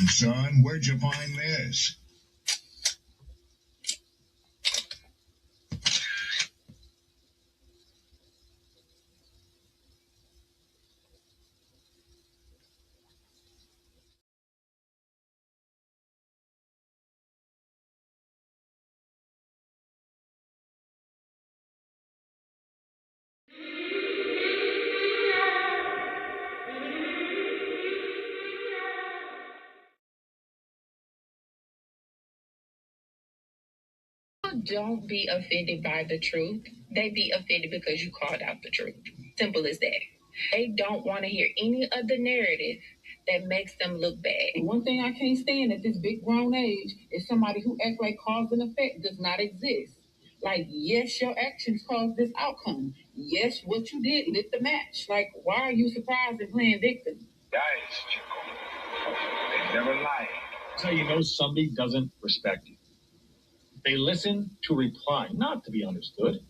son, where'd you find this? Don't be offended by the truth. They be offended because you called out the truth. Simple as that. They don't want to hear any other narrative that makes them look bad. One thing I can't stand at this big grown age is somebody who acts like cause and effect does not exist. Like, yes, your actions caused this outcome. Yes, what you did lit the match. Like, why are you surprised and playing victim? That is Chico. They never lie. That's how you know somebody doesn't respect you. They listen to reply, not to be understood.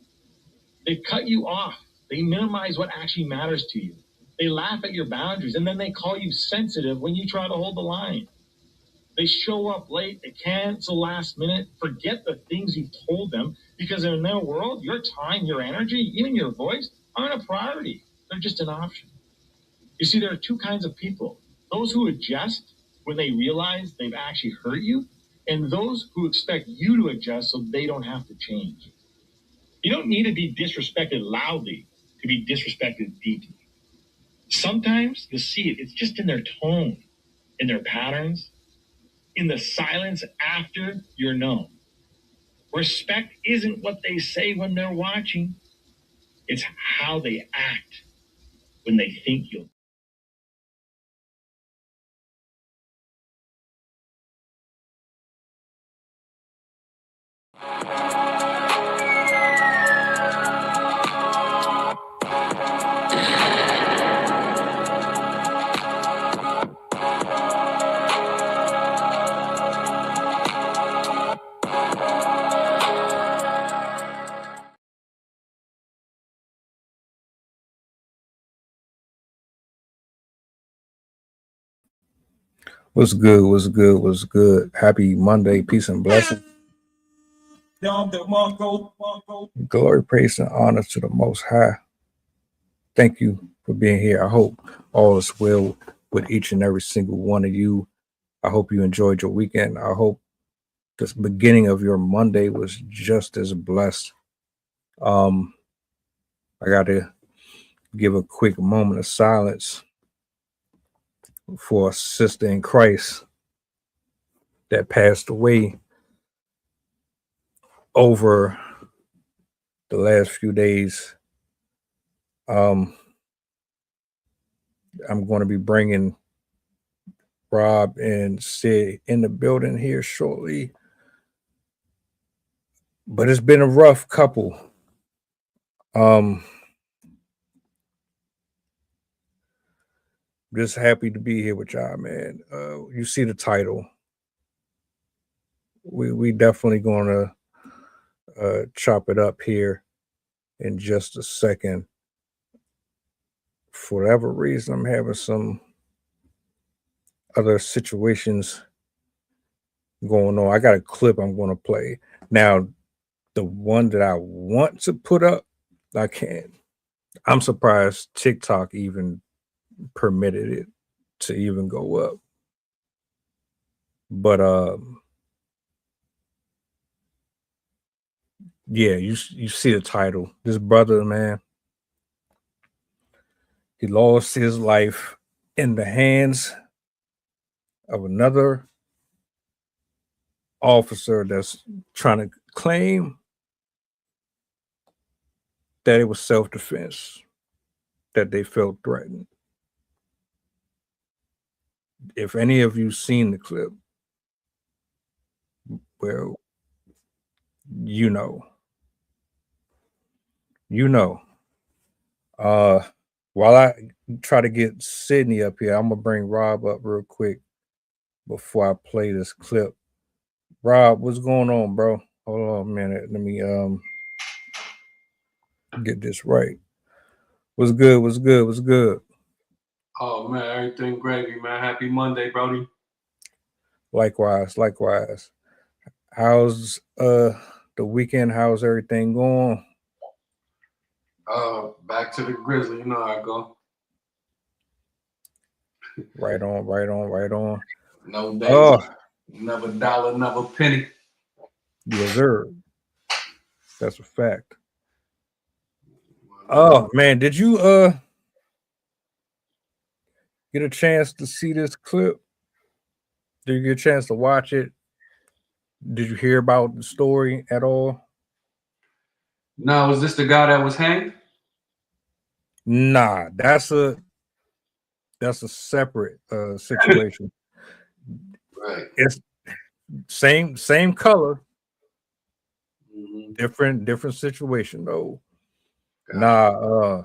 They cut you off. They minimize what actually matters to you. They laugh at your boundaries, and then they call you sensitive when you try to hold the line. They show up late. They cancel last minute. Forget the things you've told them, because in their world, your time, your energy, even your voice aren't a priority. They're just an option. You see, there are two kinds of people. Those who adjust when they realize they've actually hurt you, and those who expect you to adjust so they don't have to change. You don't need to be disrespected loudly to be disrespected deeply. Sometimes you'll see it. It's just in their tone, in their patterns, in the silence after you're known. Respect isn't what they say when they're watching. It's how they act when they think you'll. What's good? What's good? What's good? Happy Monday. Peace and blessings. Glory, praise, and honor to the Most High. Thank you for being here. I hope all is well with each and every single one of you. I hope you enjoyed your weekend. I hope this beginning of your Monday was just as blessed. I got to give a quick moment of silence for a sister in Christ that passed away over the last few days. I'm going to be bringing Rob and Sid in the building here shortly. But it's been a rough couple. Just happy to be here with y'all, man. You see the title. We definitely gonna chop it up here in just a second. For whatever reason, I'm having some other situations going on. I got a clip I'm going to play. Now, the one that I want to put up, I can't. I'm surprised TikTok even permitted it to even go up. But yeah, you see the title. This brother, man, he lost his life in the hands of another officer that's trying to claim that it was self-defense, that they felt threatened. If any of you seen the clip, well, you know. While I try to get Sydney up here, I'm gonna bring Rob up real quick before I play this clip. Rob, what's going on, bro? Hold on a minute. Let me get this right. What's good? What's good? What's good? Oh man, everything gravy, man. Happy Monday, Brody. Likewise, likewise. How's the weekend? How's everything going? Back to the Grizzly. You know how I go. Right on, right on, right on. No days. Oh, Never dollar, never penny. yes, sir. That's a fact. Oh man, did you get a chance to see this clip? Did you get a chance to watch it? Did you hear about the story at all? No, was this the guy that was hanged? Nah, that's a separate situation. Right. It's same color, Mm-hmm. different situation though. Gotcha. Nah,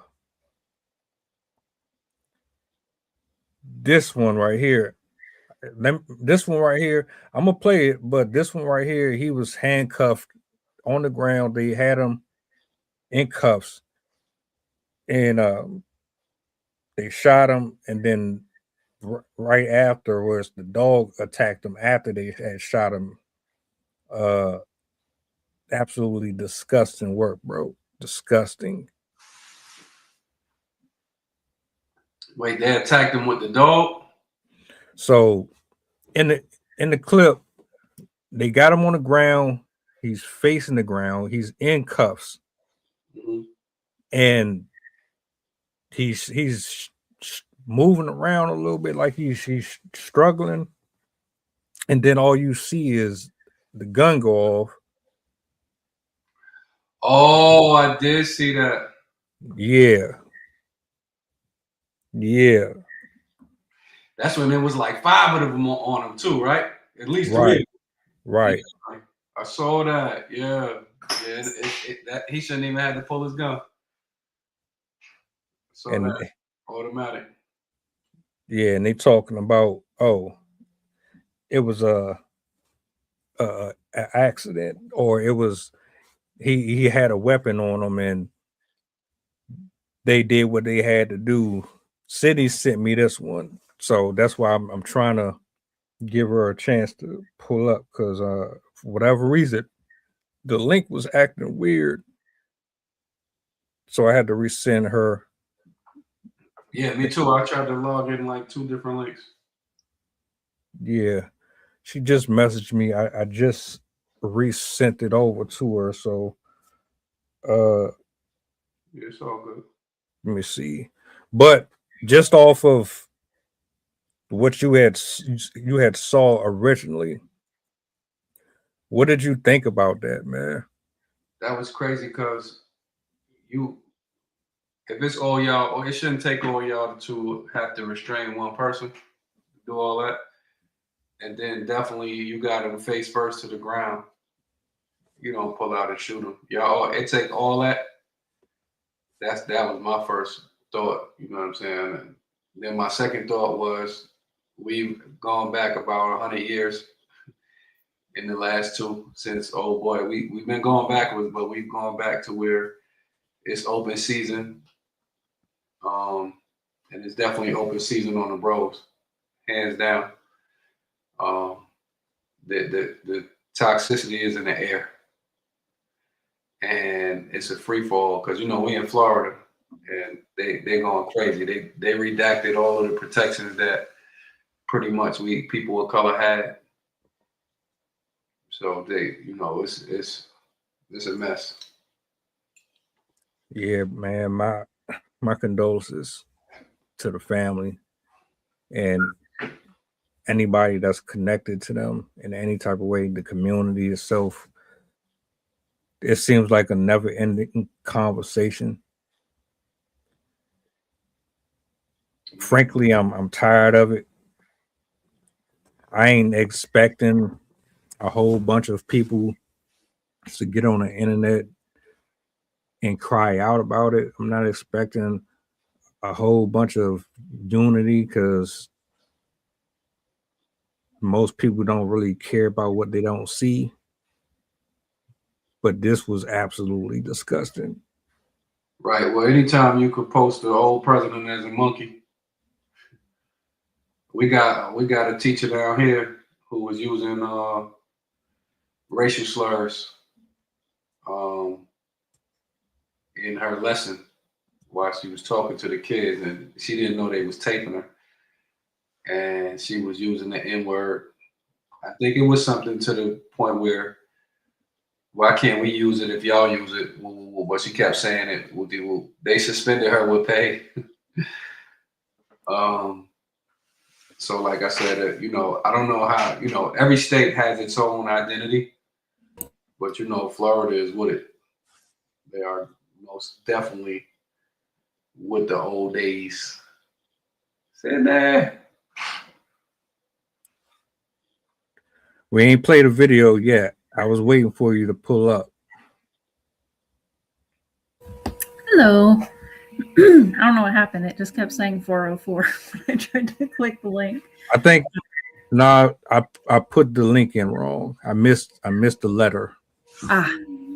this one right here. This one right here, I'm gonna play it, but this one right here, he was handcuffed on the ground. They had him in cuffs, and they shot him, and then right afterwards, the dog attacked him after they had shot him. Absolutely disgusting work, bro. Disgusting. Wait, they attacked him with the dog? So in the clip, they got him on the ground. He's facing the ground. He's in cuffs, and he's moving around a little bit like he's struggling, and then all you see is the gun go off. Oh, I did see that. Yeah. That's when there was like 5 of them on him too, right? At least 3. Right. Yeah, I saw that. Yeah. That he shouldn't even have to pull his gun. So And that automatic. yeah, and they talking about it was a accident, or it was he had a weapon on him, and they did what they had to do. Sydney sent me this one, so that's why I'm trying to give her a chance to pull up, because for whatever reason the link was acting weird, so I had to resend her. Yeah, me too. I tried to log in like 2 different links. Yeah, she just messaged me. I just resent it over to her, so it's all good. let me see. But just off of what you had saw originally, what did you think about that, man? That was crazy because if it's all y'all, or it shouldn't take all y'all to have to restrain one person, do all that, and then definitely you got him face first to the ground. You don't pull out and shoot him. Y'all, it take all that. That was my first thought. You know what I'm saying? And then my second thought was, we've gone back about 100 years in the last 2 since, oh boy, we've been going backwards, but we've gone back to where it's open season. And it's definitely open season on the bros, hands down. The toxicity is in the air, and it's a free fall because we in Florida, and they going crazy. They redacted all of the protections that pretty much we people of color had. So it's a mess. Yeah, man, my condolences to the family and anybody that's connected to them in any type of way, the community itself. It seems like a never-ending conversation. Frankly, I'm tired of it. I ain't expecting a whole bunch of people to get on the internet and cry out about it. I'm not expecting a whole bunch of unity, because most people don't really care about what they don't see. But this was absolutely disgusting. Right. Well, anytime you could post the old president as a monkey, we got a teacher down here who was using racial slurs in her lesson while she was talking to the kids, and she didn't know they was taping her, and she was using the N-word. I think it was something to the point where, why can't we use it if y'all use it? But she kept saying it. They suspended her with pay. So like I said, I don't know how, every state has its own identity, but Florida is with it. They are most definitely with the old days. Sit there. We ain't played a video yet. I was waiting for you to pull up. Hello. I don't know what happened. It just kept saying 404 when I tried to click the link. I think I put the link in wrong. I missed the letter.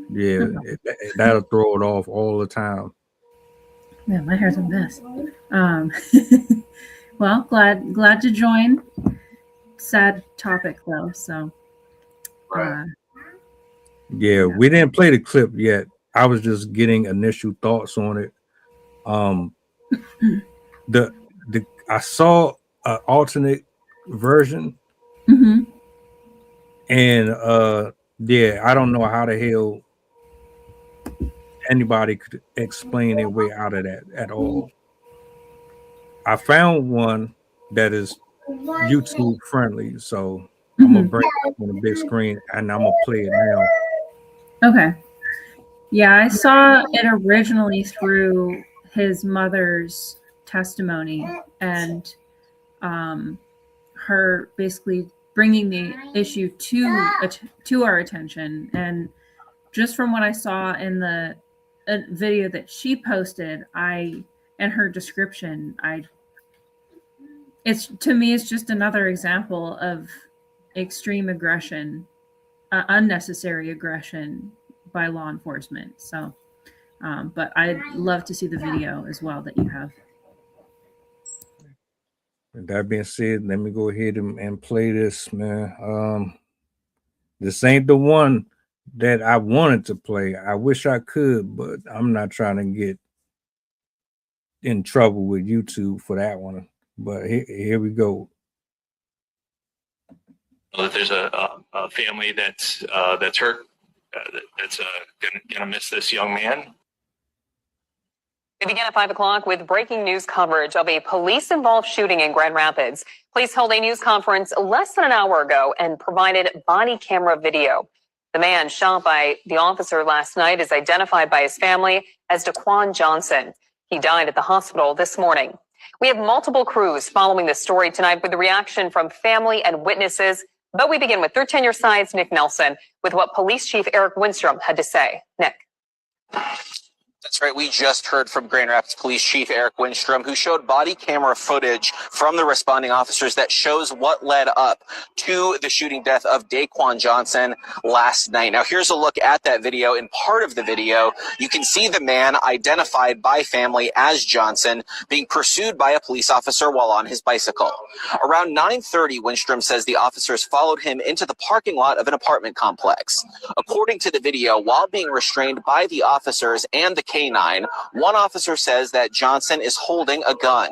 Yeah, that'll throw it off all the time. Yeah, my hair's a mess. Well, glad to join. Sad topic though, so yeah, we didn't play the clip yet. I was just getting initial thoughts on it. I saw an alternate version, and I don't know how the hell anybody could explain their way out of that at all. I found one that is YouTube friendly, so I'm gonna bring it up on the big screen and I'm gonna play it now. Okay. Yeah, I saw it originally through his mother's testimony and her basically bringing the issue to our attention. And just from what I saw in the video that she posted, and her description, it's just another example of extreme aggression, unnecessary aggression by law enforcement. So, but I'd love to see the video as well that you have. And that being said, let me go ahead and play this, man. This ain't the one that I wanted to play. I wish I could, but I'm not trying to get in trouble with YouTube for that one. But here we go. That there's a family that's hurt, that's gonna miss this young man. We begin at 5 o'clock with breaking news coverage of a police-involved shooting in Grand Rapids. Police held a news conference less than an hour ago and provided body camera video. The man shot by the officer last night is identified by his family as Da-Quain Johnson. He died at the hospital this morning. We have multiple crews following this story tonight with the reaction from family and witnesses. But we begin with 3rd Tenure Side's Nick Nelson with what Police Chief Eric Winstrom had to say. Nick. That's right. We just heard from Grand Rapids Police Chief Eric Winstrom, who showed body camera footage from the responding officers that shows what led up to the shooting death of Da-Quain Johnson last night. Now, here's a look at that video. In part of the video, you can see the man identified by family as Johnson being pursued by a police officer while on his bicycle. Around 9:30, Winstrom says the officers followed him into the parking lot of an apartment complex. According to the video, while being restrained by the officers and the K9, one officer says that Johnson is holding a gun.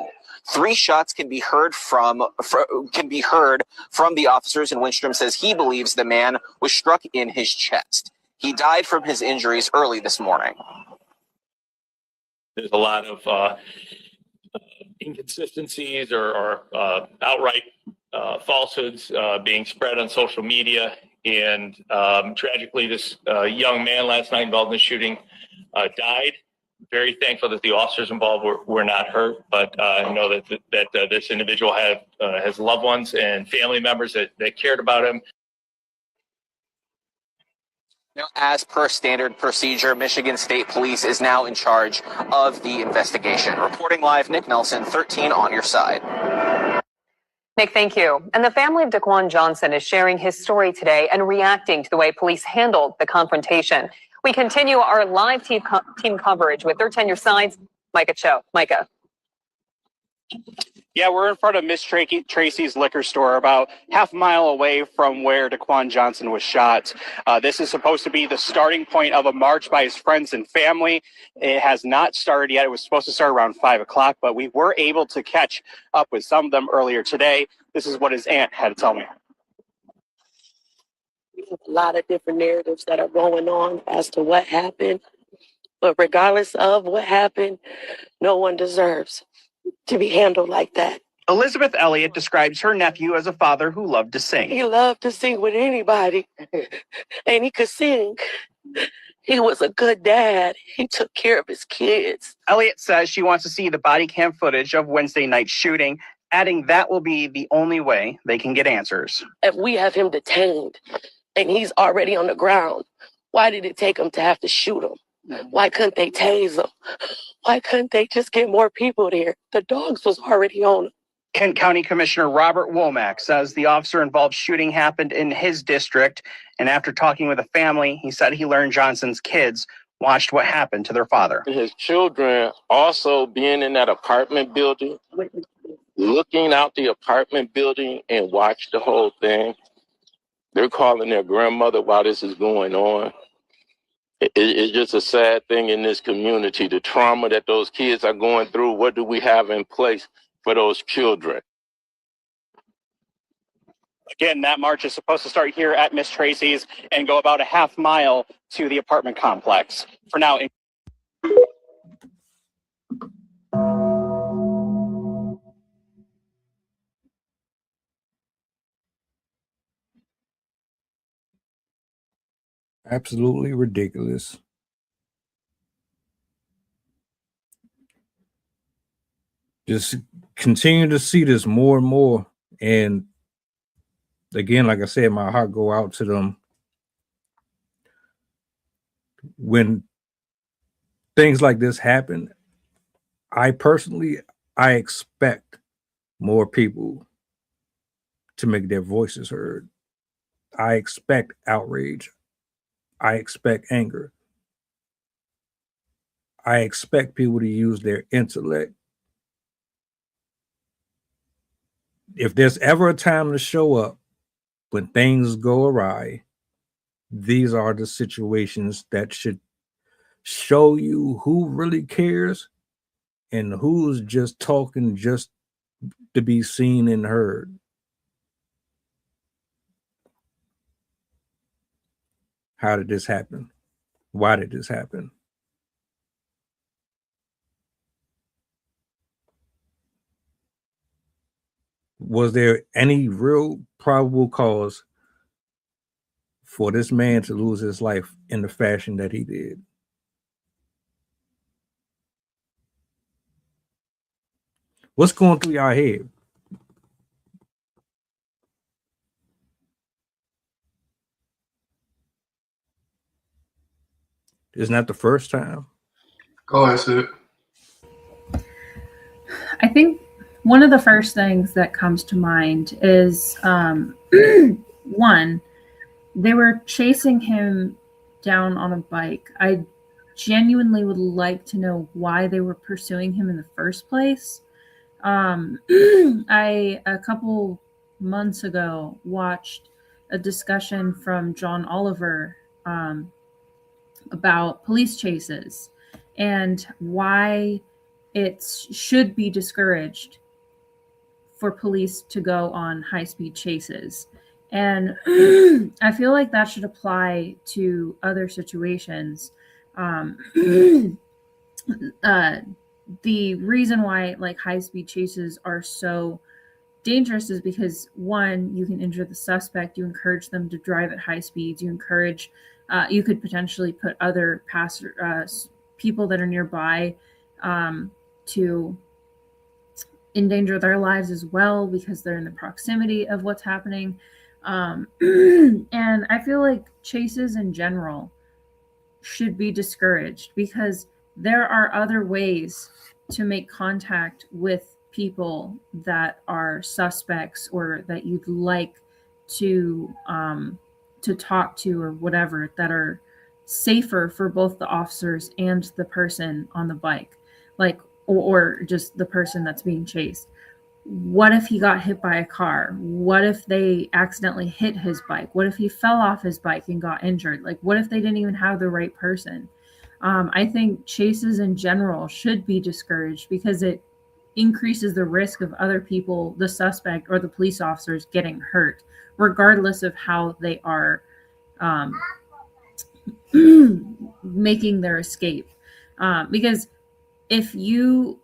3 shots can be heard from the officers, and Winstrom says he believes the man was struck in his chest. He died from his injuries early this morning. There's a lot of inconsistencies or outright falsehoods being spread on social media, and tragically, this young man last night involved in the shooting died. Very thankful that the officers involved were not hurt, but I know that this individual has loved ones and family members that cared about him. Now, as per standard procedure, Michigan State Police is now in charge of the investigation. Reporting live, Nick Nelson, 13 on your side. Nick, thank you. And the family of Da-Quain Johnson is sharing his story today and reacting to the way police handled the confrontation. We continue our live team coverage with 3rd Tenure Side's Micah Cho. Micah. Yeah, we're in front of Miss Tracy's liquor store, about half a mile away from where Da-Quain Johnson was shot. This is supposed to be the starting point of a march by his friends and family. It has not started yet. It was supposed to start around 5 o'clock, but we were able to catch up with some of them earlier today. This is what his aunt had to tell me. A lot of different narratives that are going on as to what happened. But regardless of what happened, no one deserves to be handled like that. Elizabeth Elliott describes her nephew as a father who loved to sing. He loved to sing with anybody, and he could sing. He was a good dad. He took care of his kids. Elliott says she wants to see the body cam footage of Wednesday night's shooting, adding that will be the only way they can get answers. If we have him detained and he's already on the ground, why did it take him to have to shoot him? Why couldn't they tase him? Why couldn't they just get more people there? The dogs was already on him. Kent County Commissioner Robert Womack says the officer-involved shooting happened in his district, and after talking with the family, he said he learned Johnson's kids watched what happened to their father. His children also being in that apartment building, looking out the apartment building and watch the whole thing. They're calling their grandmother while this is going on. It's just a sad thing in this community, the trauma that those kids are going through. What do we have in place for those children? Again, that march is supposed to start here at Miss Tracy's and go about a half mile to the apartment complex. For now, Absolutely ridiculous. Just continue to see this more and more. And again, like I said, my heart go out to them. When things like this happen, I expect more people to make their voices heard. I expect outrage. I expect anger. I expect people to use their intellect. If there's ever a time to show up when things go awry, these are the situations that should show you who really cares and who's just talking just to be seen and heard. How did this happen? Why did this happen? Was there any real probable cause for this man to lose his life in the fashion that he did? What's going through your head? Isn't that the first time? Go ahead, Sid. I think one of the first things that comes to mind is one, they were chasing him down on a bike. I genuinely would like to know why they were pursuing him in the first place. I, a couple months ago, watched a discussion from John Oliver about police chases and why it should be discouraged for police to go on high-speed chases. And I feel like that should apply to other situations. The reason why like high-speed chases are so dangerous is because, one, you can injure the suspect, you encourage them to drive at high speeds, you encourage, you could potentially put other people that are nearby to endanger their lives as well because they're in the proximity of what's happening. And I feel like chases in general should be discouraged because there are other ways to make contact with people that are suspects or that you'd like to talk to or whatever, that are safer for both the officers and the person on the bike, like or just the person that's being chased. What if he got hit by a car? What if they accidentally hit his bike? What if he fell off his bike and got injured? Like, what if they didn't even have the right person? I think chases in general should be discouraged because it increases the risk of other people, the suspect or the police officers, getting hurt, regardless of how they are um, making their escape. Because if you,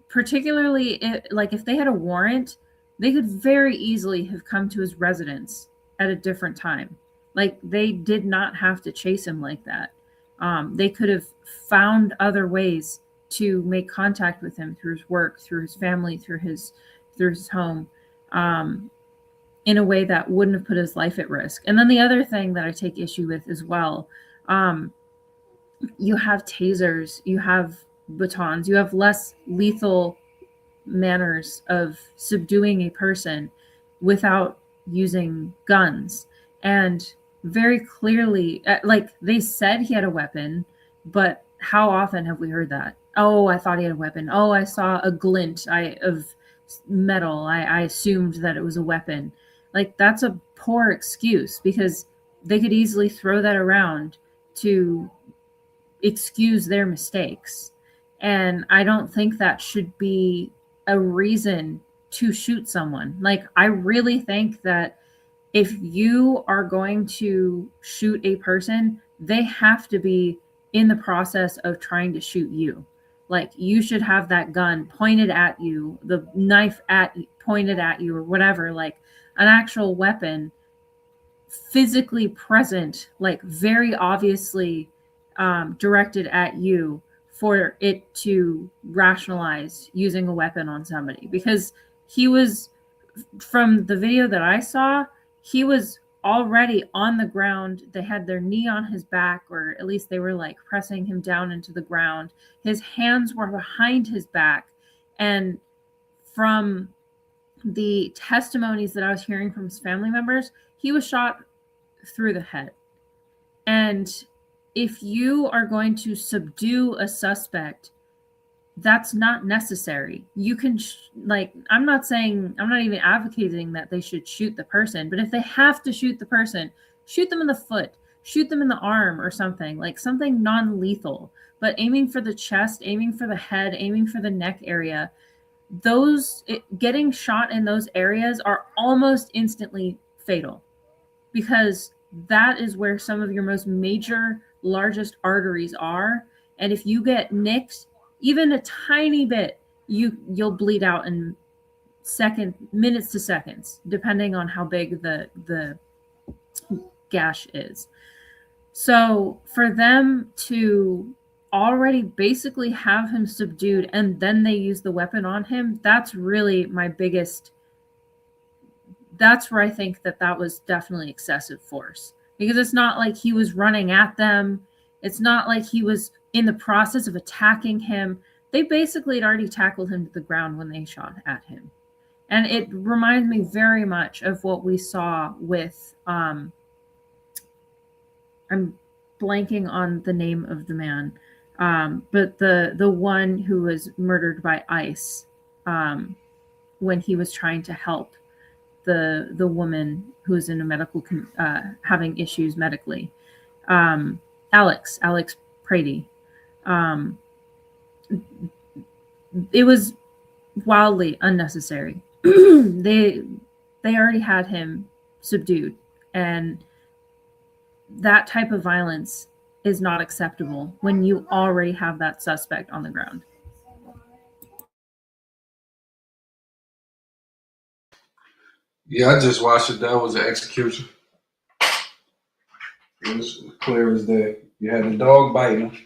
particularly if they had a warrant, they could very easily have come to his residence at a different time. Like, they did not have to chase him like that. They could have found other ways to make contact with him through his work, through his family, through his home, in a way that wouldn't have put his life at risk. And then the other thing that I take issue with as well, you have tasers, you have batons, you have less lethal manners of subduing a person without using guns. And very clearly, like, they said he had a weapon, but how often have we heard that? Oh, I thought he had a weapon. Oh, I saw a glint of metal. I assumed that it was a weapon. Like, that's a poor excuse because they could easily throw that around to excuse their mistakes. And I don't think that should be a reason to shoot someone. Like, I really think that if you are going to shoot a person, they have to be in the process of trying to shoot you. Like, you should have that gun pointed at you, the knife pointed at you, or whatever, like an actual weapon physically present, like very obviously directed at you for it to rationalize using a weapon on somebody. Because he was, from the video that I saw, he was already on the ground. They had their knee on his back, or at least they were like pressing him down into the ground. His hands were behind his back. And from the testimonies that I was hearing from his family members, he was shot through the head. And if you are going to subdue a suspect, that's not necessary. You can, I'm not even advocating that they should shoot the person, but if they have to shoot the person, shoot them in the foot, shoot them in the arm or something, like something non-lethal. But aiming for the chest, aiming for the head, aiming for the neck area, getting shot in those areas are almost instantly fatal, because that is where some of your most major, largest arteries are. And if you get nicked even a tiny bit, you'll bleed out in minutes to seconds, depending on how big the gash is. So for them to already basically have him subdued and then they use the weapon on him, that's really my biggest, that's where I think that was definitely excessive force. Because it's not like he was running at them. It's not like he was in the process of attacking him. They basically had already tackled him to the ground when they shot at him. And it reminds me very much of what we saw with, I'm blanking on the name of the man, but the one who was murdered by ICE when he was trying to help the woman who was in a medical having issues medically, Alex Prady. It was wildly unnecessary. They already had him subdued, and that type of violence is not acceptable when you already have that suspect on the ground. Yeah, I just watched it. That was an execution. It was clear as day. You had the dog biting him.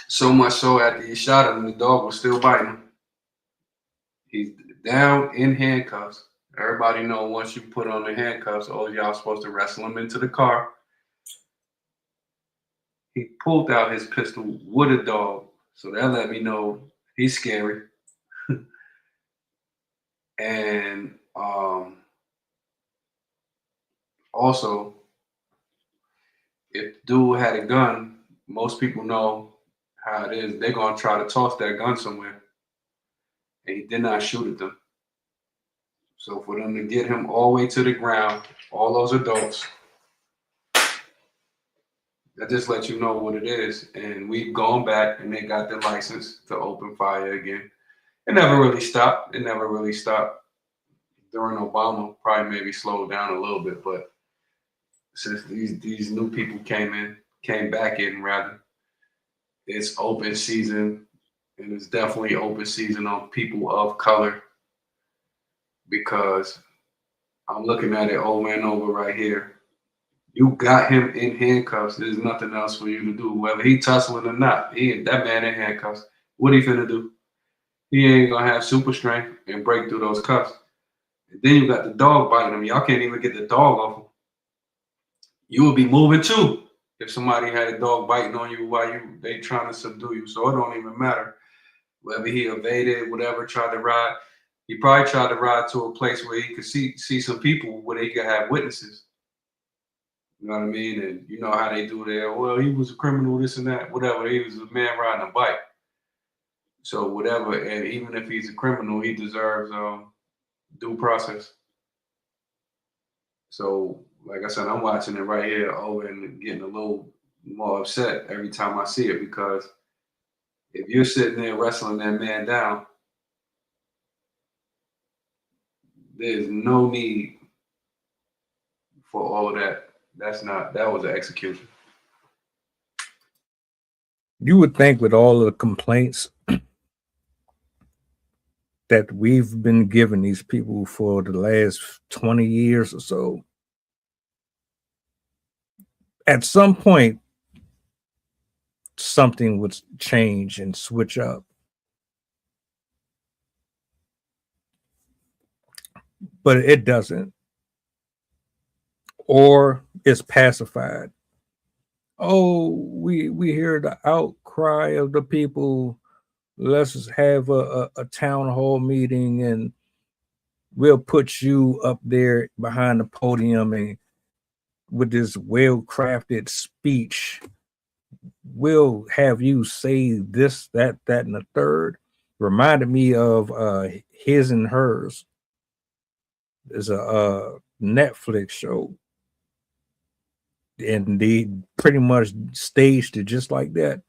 So much so after he shot him, the dog was still biting him. He's down in handcuffs. Everybody know once you put on the handcuffs, oh, y'all supposed to wrestle him into the car. He pulled out his pistol with a dog. So that let me know he's scary. And also, if dude had a gun, most people know how it is. They're going to try to toss that gun somewhere. and he did not shoot at them. So for them to get him all the way to the ground, all those adults, that just lets you know what it is. And we've gone back and they got the license to open fire again. It never really stopped. It never really stopped during Obama. Probably maybe slowed down a little bit, but since these new people came back in rather, it's open season, and it's definitely open season on people of color because I'm looking at it over and over right here. You got him in handcuffs. There's nothing else for you to do. Whether he tussling or not, that man in handcuffs. What he finna do? He ain't gonna have super strength and break through those cuffs. And then you got the dog biting him. Y'all can't even get the dog off him. You would be moving too if somebody had a dog biting on you while they trying to subdue you. So it don't even matter whether he evaded, whatever, tried to ride. He probably tried to ride to a place where he could see some people where he could have witnesses. You know what I mean? And you know how they do there. Well, he was a criminal, this and that, whatever. He was a man riding a bike. So whatever, and even if he's a criminal, he deserves due process. So, like I said, I'm watching it right here over and getting a little more upset every time I see it because if you're sitting there wrestling that man down, there's no need for all of that. That was an execution. You would think with all of the complaints that we've been giving these people for the last 20 years or so, at some point, something would change and switch up. But it doesn't. Or it's pacified. Oh, we hear the outcry of the people. Let's just have a town hall meeting and we'll put you up there behind the podium and with this well-crafted speech, we'll have you say this, that, and the third. Reminded me of His and Hers. It's a Netflix show. And they pretty much staged it just like that.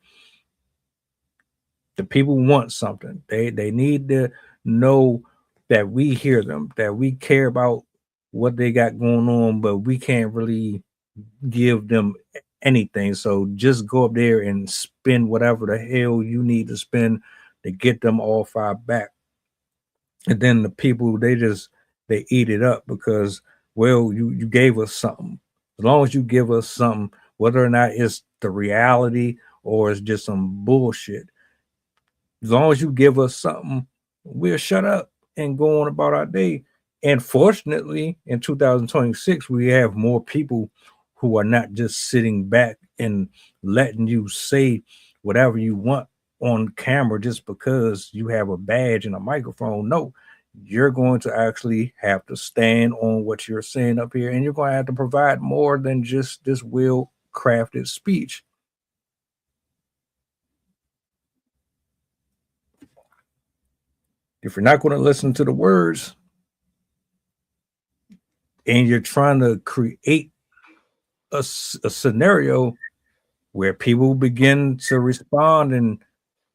The people want something. They need to know that we hear them, that we care about what they got going on, but we can't really give them anything. So just go up there and spend whatever the hell you need to spend to get them all fired back. And then the people, they eat it up because, well, you gave us something. As long as you give us something, whether or not it's the reality or it's just some bullshit, as long as you give us something, we'll shut up and go on about our day. And fortunately, in 2026, we have more people who are not just sitting back and letting you say whatever you want on camera just because you have a badge and a microphone. No, you're going to actually have to stand on what you're saying up here, and you're going to have to provide more than just this well-crafted speech. If you're not going to listen to the words and you're trying to create a scenario where people begin to respond and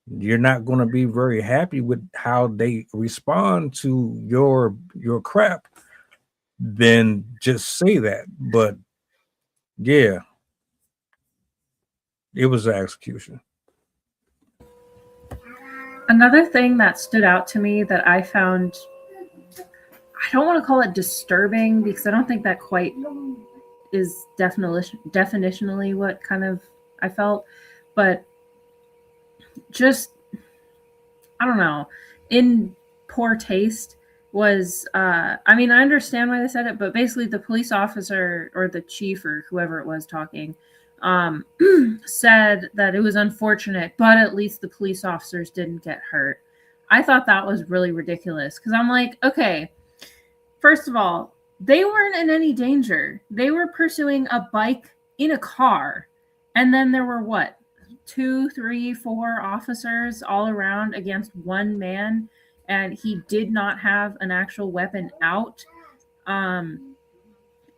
you're not going to be very happy with how they respond to your crap, then just say that. But yeah, it was an execution. Another thing that stood out to me that I found, I don't want to call it disturbing because I don't think that quite is definitionally what kind of I felt, but just, I don't know, in poor taste was, I mean, I understand why they said it, but basically the police officer or the chief or whoever it was talking said that it was unfortunate, but at least the police officers didn't get hurt. I thought that was really ridiculous because I'm like, okay, first of all, they weren't in any danger. They were pursuing a bike in a car. And then there were what? 2, 3, 4 officers all around against one man. and he did not have an actual weapon out.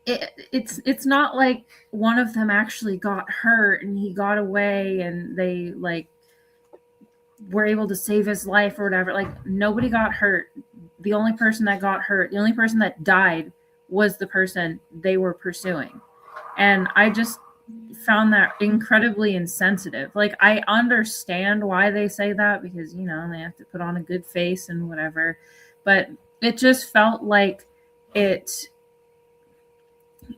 It's not like one of them actually got hurt and he got away and they like were able to save his life or whatever. Like, nobody got hurt. The only person that got hurt, the only person that died, was the person they were pursuing. And I just found that incredibly insensitive. Like, I understand why they say that, because, you know, they have to put on a good face and whatever, but it just felt like it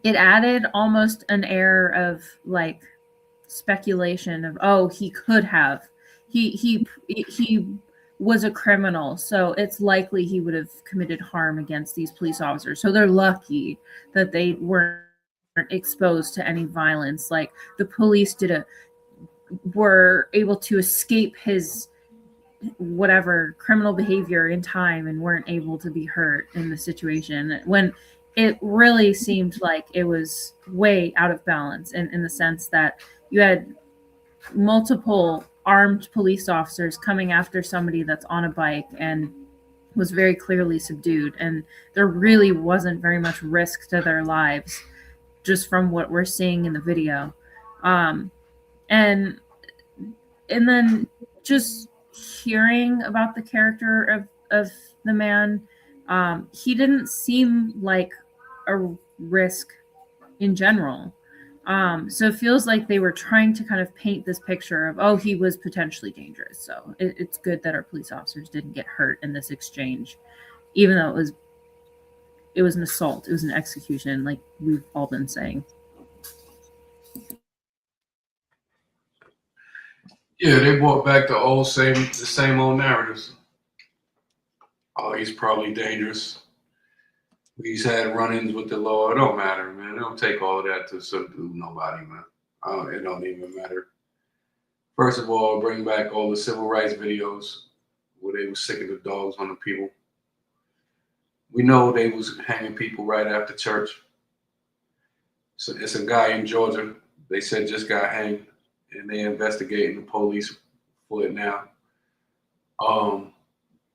added almost an air of like speculation of, oh, he could have, he was a criminal, so it's likely he would have committed harm against these police officers, so they're lucky that they weren't exposed to any violence. Like, the police were able to escape his whatever criminal behavior in time and weren't able to be hurt in the situation, when it really seemed like it was way out of balance in the sense that you had multiple armed police officers coming after somebody that's on a bike and was very clearly subdued, and there really wasn't very much risk to their lives just from what we're seeing in the video. And then just hearing about the character of the man, he didn't seem like a risk in general. So it feels like they were trying to kind of paint this picture of, oh, he was potentially dangerous. So it's good that our police officers didn't get hurt in this exchange, even though it was an assault, it was an execution, like we've all been saying. Yeah, they brought back the same old narratives. Oh, he's probably dangerous. He's had run-ins with the law. It don't matter, man. It don't take all of that to subdue nobody, man. It don't even matter. First of all, bring back all the civil rights videos where they were sicking the dogs on the people. We know they was hanging people right after church. So it's a guy in Georgia, they said just got hanged, and they investigating the police for it now.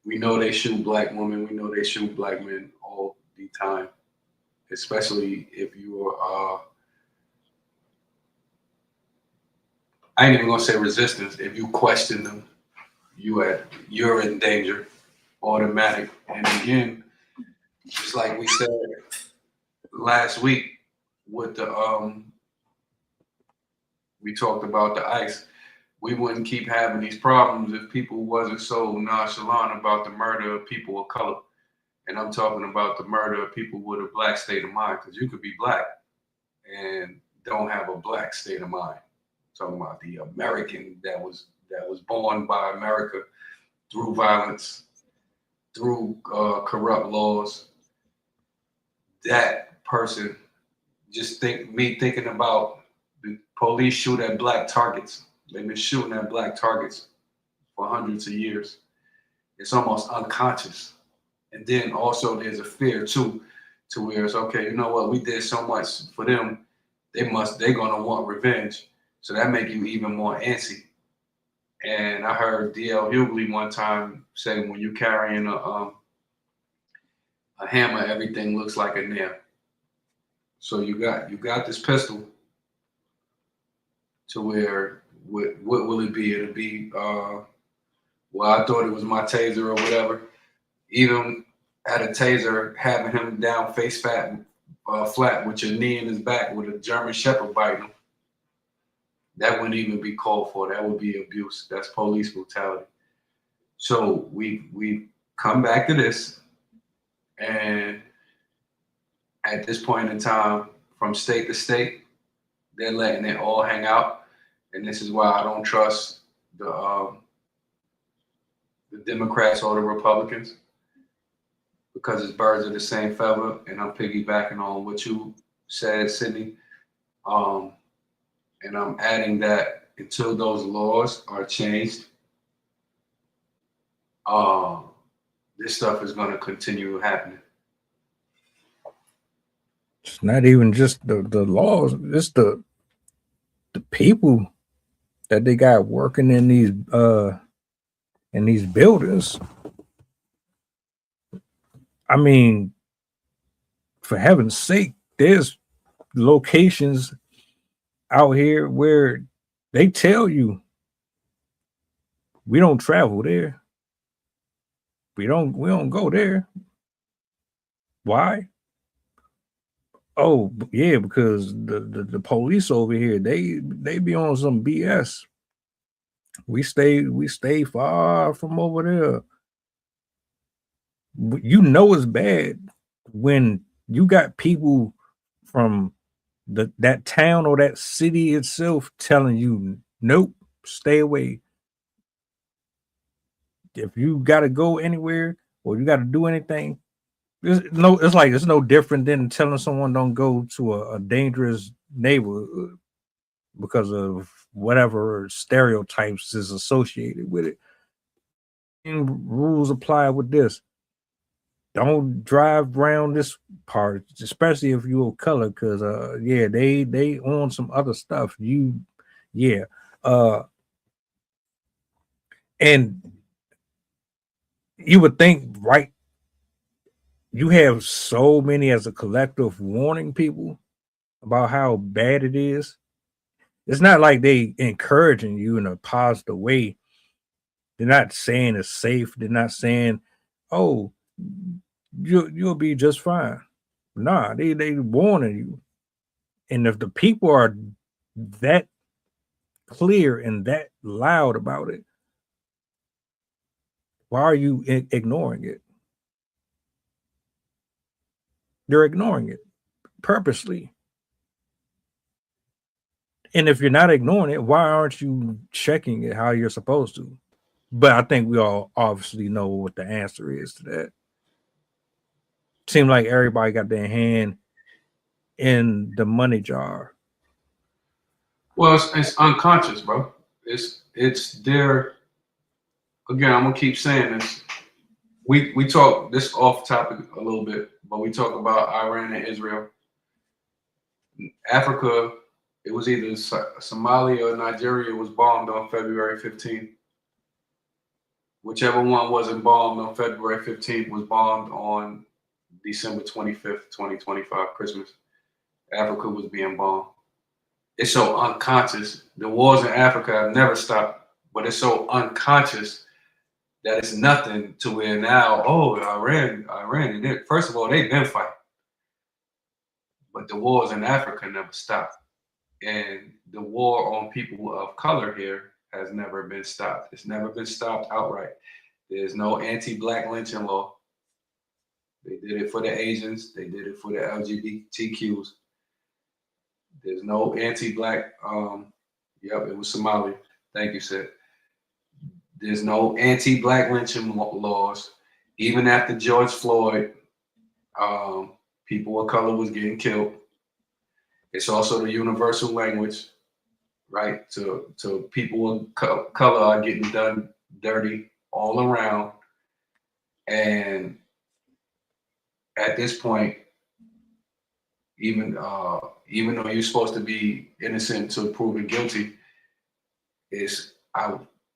We know they shoot black women. We know they shoot black men all the time, especially if you are, I ain't even gonna say resistance. If you question them, you're in danger, automatic. And again, just like we said last week with the, we talked about the ICE. We wouldn't keep having these problems if people wasn't so nonchalant about the murder of people of color. And I'm talking about the murder of people with a black state of mind, because you could be black and don't have a black state of mind. I'm talking about the American that was born by America through violence, through corrupt laws. That person, just thinking about the police shoot at black targets. They've been shooting at black targets for hundreds of years. It's almost unconscious. And then also there's a fear too, to where it's, okay, you know what, we did so much for them, they're gonna want revenge. So that make you even more antsy. And I heard D.L. Hughley one time say, when you're carrying a hammer, everything looks like a nail. So you got this pistol to where, what will it be? It'll be, well, I thought it was my taser or whatever. Even at a taser, having him down face flat with your knee in his back with a German Shepherd biting him, that wouldn't even be called for. That would be abuse. That's police brutality. So we come back to this, and at this point in time, from state to state, they're letting it all hang out. And this is why I don't trust the Democrats or the Republicans, because it's birds of the same feather. And I'm piggybacking on what you said, Sydney. And I'm adding that until those laws are changed, this stuff is going to continue happening. It's not even just the laws, it's the people that they got working in these buildings. I mean, for heaven's sake, there's locations out here where they tell you we don't travel there. We don't go there. Why? Oh, yeah, because the police over here, they be on some BS. We stay far from over there. You know it's bad when you got people from that town or that city itself telling you, nope, stay away. If you got to go anywhere or you got to do anything, it's no different than telling someone don't go to a dangerous neighborhood because of whatever stereotypes is associated with it. And rules apply with this. Don't drive around this part, especially if you're of color, because yeah, they on some other stuff. Yeah. And you would think, right? You have so many as a collective warning people about how bad it is. It's not like they encouraging you in a positive way. They're not saying it's safe. They're not saying, "Oh, you'll be just fine." Nah, they warning you. And if the people are that clear and that loud about it, why are you ignoring it? They're ignoring it purposely. And if you're not ignoring it, why aren't you checking it how you're supposed to? But I think we all obviously know what the answer is to that. Seems like everybody got their hand in the money jar. Well, it's unconscious, bro. It's there. Again, I'm gonna keep saying this. We talk this off topic a little bit, but we talk about Iran and Israel. Africa, it was either Somalia or Nigeria was bombed on February 15th. Whichever one wasn't bombed on February 15th was bombed on December 25th, 2025, Christmas. Africa was being bombed. It's so unconscious. The wars in Africa have never stopped, but it's so unconscious that it's nothing to where now, oh, Iran, and it, first of all, they've been fighting. But the wars in Africa never stopped. And the war on people of color here has never been stopped. It's never been stopped outright. There's no anti-black lynching law. They did it for the Asians. They did it for the LGBTQs. There's no anti-black. Yep, it was Somali. Thank you, Sid. There's no anti-black lynching laws. Even after George Floyd, people of color was getting killed. It's also the universal language, right? To people of color are getting done dirty all around. And at this point, even though you're supposed to be innocent until proven guilty,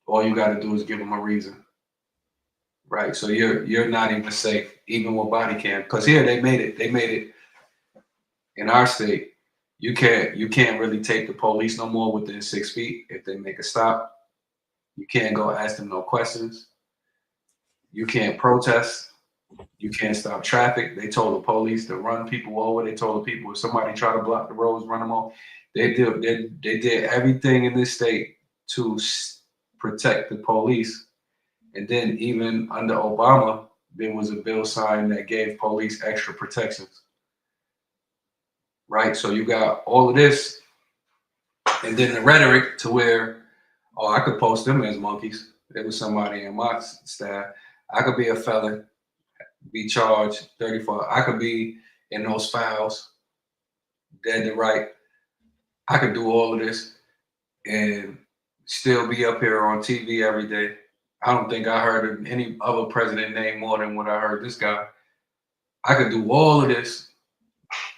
all you got to do is give them a reason, right? So you're not even safe, even with body cam, because here they made it in our state. You can't really take the police no more within 6 feet if they make a stop. You can't go ask them no questions. You can't protest. You can't stop traffic. They told the police to run people over. They told the people if somebody try to block the roads, run them off. They did everything in this state to protect the police. And then even under Obama, there was a bill signed that gave police extra protections. Right? So you got all of this, and then the rhetoric to where, oh, I could post them as monkeys. There was somebody in my staff. I could be a felon, be charged 34. I could be in those files, dead to right. I could do all of this and still be up here on TV every day. I don't think I heard any other president name more than what I heard this guy. I could do all of this,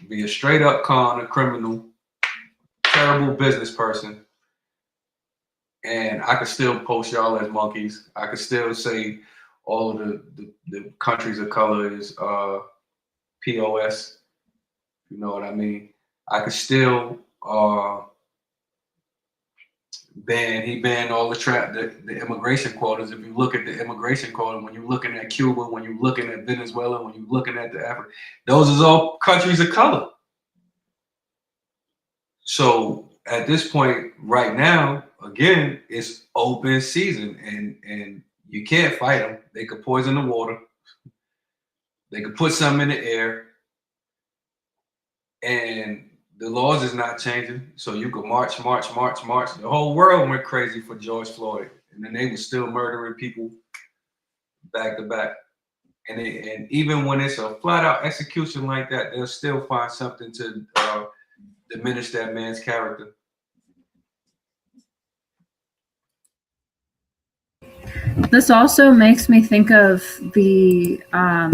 be a straight up con, a criminal, terrible business person, and I could still post y'all as monkeys. I could still say all of the countries of color is POS. You know what I mean? I could still banned all the immigration quotas. If you look at the immigration quota, when you're looking at Cuba, when you're looking at Venezuela, when you're looking at the Africa, those is all countries of color. So at this point right now, again, it's open season, and you can't fight them. They could poison the water. They could put something in the air, and the laws is not changing. So you could march. The whole world went crazy for George Floyd, and then they were still murdering people back to back. And even when it's a flat out execution like that, they'll still find something to diminish that man's character. This also makes me think of the I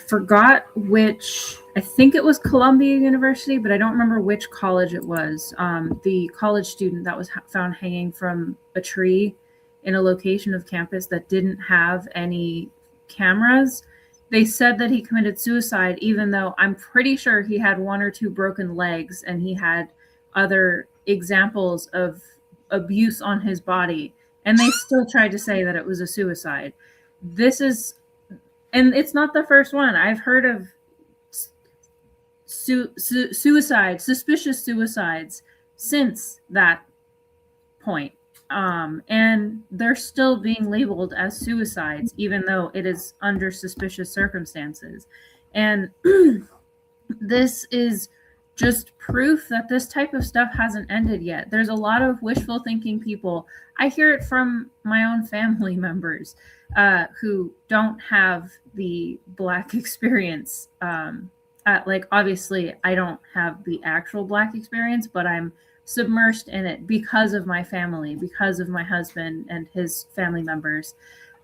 forgot which, I think it was Columbia University, but I don't remember which college it was. The college student that was found hanging from a tree in a location of campus that didn't have any cameras. They said that he committed suicide, even though I'm pretty sure he had 1 or 2 broken legs and he had other examples of abuse on his body. And they still tried to say that it was a suicide. And it's not the first one. I've heard of suicides, suspicious suicides since that point. And they're still being labeled as suicides, even though it is under suspicious circumstances. And this is just proof that this type of stuff hasn't ended yet. There's a lot of wishful thinking people. I hear it from my own family members who don't have the Black experience. Like, obviously, I don't have the actual Black experience, but I'm submersed in it because of my family, because of my husband and his family members.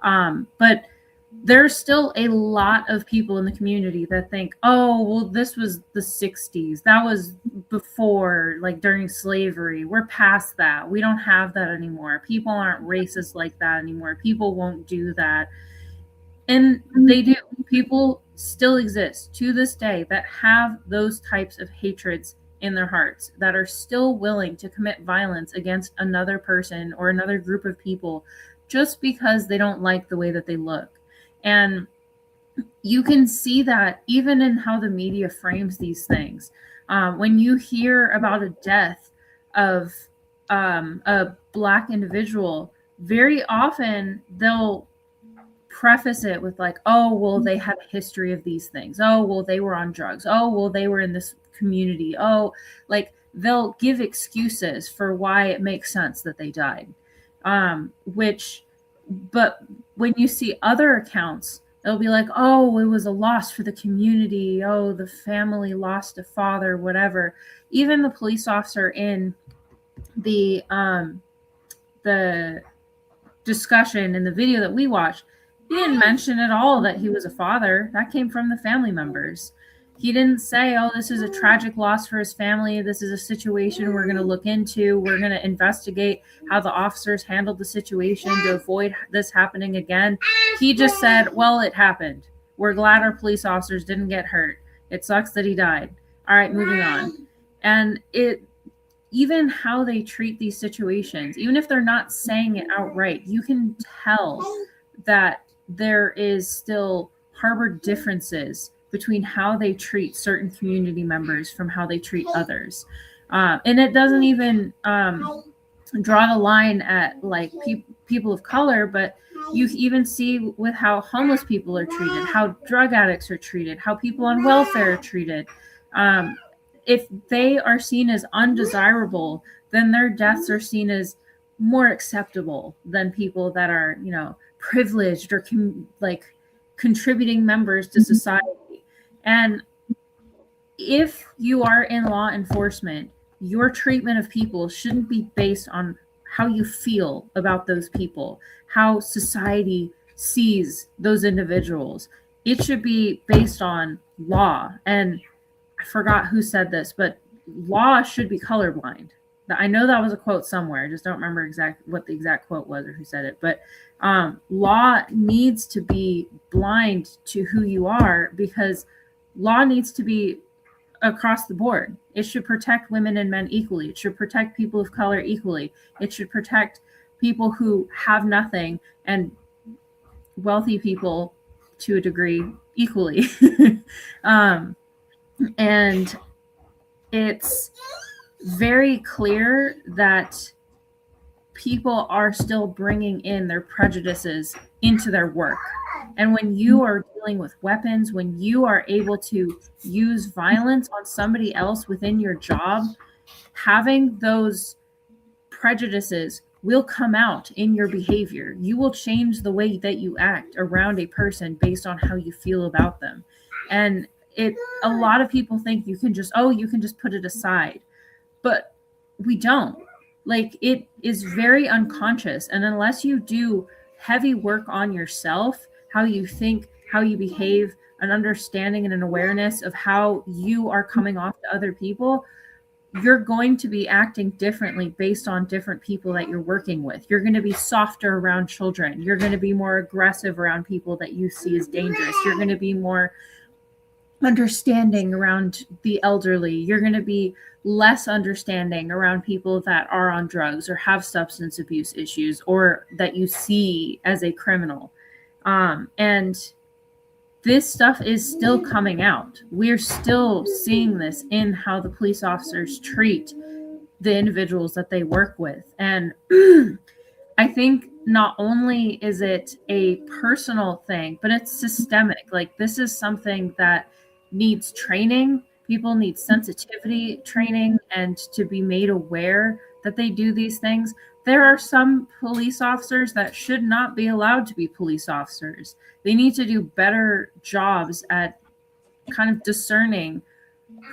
But there's still a lot of people in the community that think, oh, well, this was the 60s. That was before, like, during slavery. We're past that. We don't have that anymore. People aren't racist like that anymore. People won't do that. And they do. People still exist to this day that have those types of hatreds in their hearts, that are still willing to commit violence against another person or another group of people just because they don't like the way that they look. And you can see that even in how the media frames these things. When you hear about a death of a Black individual, very often they'll preface it with like, oh, well, they had a history of these things. Oh, well, they were on drugs. Oh, well, they were in this community. Oh, like, they'll give excuses for why it makes sense that they died. But when you see other accounts, they'll be like, oh, it was a loss for the community. Oh, the family lost a father, whatever. Even the police officer in the discussion in the video that we watched, he didn't mention at all that he was a father. That came from the family members. He didn't say, oh, this is a tragic loss for his family. This is a situation we're going to look into. We're going to investigate how the officers handled the situation to avoid this happening again. He just said, well, it happened. We're glad our police officers didn't get hurt. It sucks that he died. All right, moving on. And even how they treat these situations, even if they're not saying it outright, you can tell that there is still harbored differences between how they treat certain community members from how they treat others. And it doesn't even draw the line at like people of color, but you even see with how homeless people are treated, how drug addicts are treated, how people on welfare are treated. If they are seen as undesirable, then their deaths are seen as more acceptable than people that are, you know, privileged or contributing members to society. And if you are in law enforcement, your treatment of people shouldn't be based on how you feel about those people, how society sees those individuals. It should be based on law. And I forgot who said this, but law should be colorblind. I know that was a quote somewhere. I just don't remember what the exact quote was or who said it. But law needs to be blind to who you are, because law needs to be across the board. It should protect women and men equally. It should protect people of color equally. It should protect people who have nothing and wealthy people to a degree equally. And it's very clear that people are still bringing in their prejudices into their work. And when you are dealing with weapons, when you are able to use violence on somebody else within your job, having those prejudices will come out in your behavior. You will change the way that you act around a person based on how you feel about them. And a lot of people think you can just put it aside. But we don't. Like, it is very unconscious. And unless you do heavy work on yourself, how you think, how you behave, an understanding and an awareness of how you are coming off to other people, you're going to be acting differently based on different people that you're working with. You're going to be softer around children. You're going to be more aggressive around people that you see as dangerous. You're going to be more understanding around the elderly. You're going to be less understanding around people that are on drugs or have substance abuse issues or that you see as a criminal. And this stuff is still coming out. We're still seeing this in how the police officers treat the individuals that they work with. And I think not only is it a personal thing, but it's systemic. Like, this is something that needs training. People need sensitivity training and to be made aware that they do these things. There are some police officers that should not be allowed to be police officers. They need to do better jobs at kind of discerning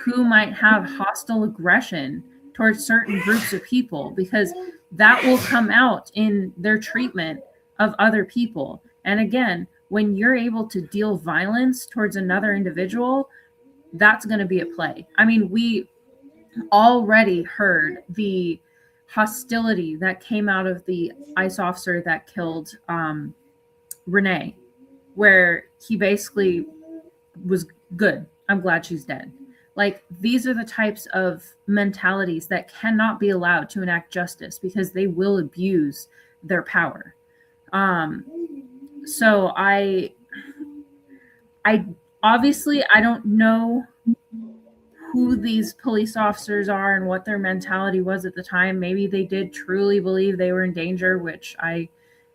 who might have hostile aggression towards certain groups of people, because that will come out in their treatment of other people. And again, when you're able to deal violence towards another individual, that's going to be at play. I mean, we already heard the hostility that came out of the ICE officer that killed Renee, where he basically was good. I'm glad she's dead. Like, these are the types of mentalities that cannot be allowed to enact justice, because they will abuse their power. So I obviously, I don't know who these police officers are and what their mentality was at the time. Maybe they did truly believe they were in danger, which I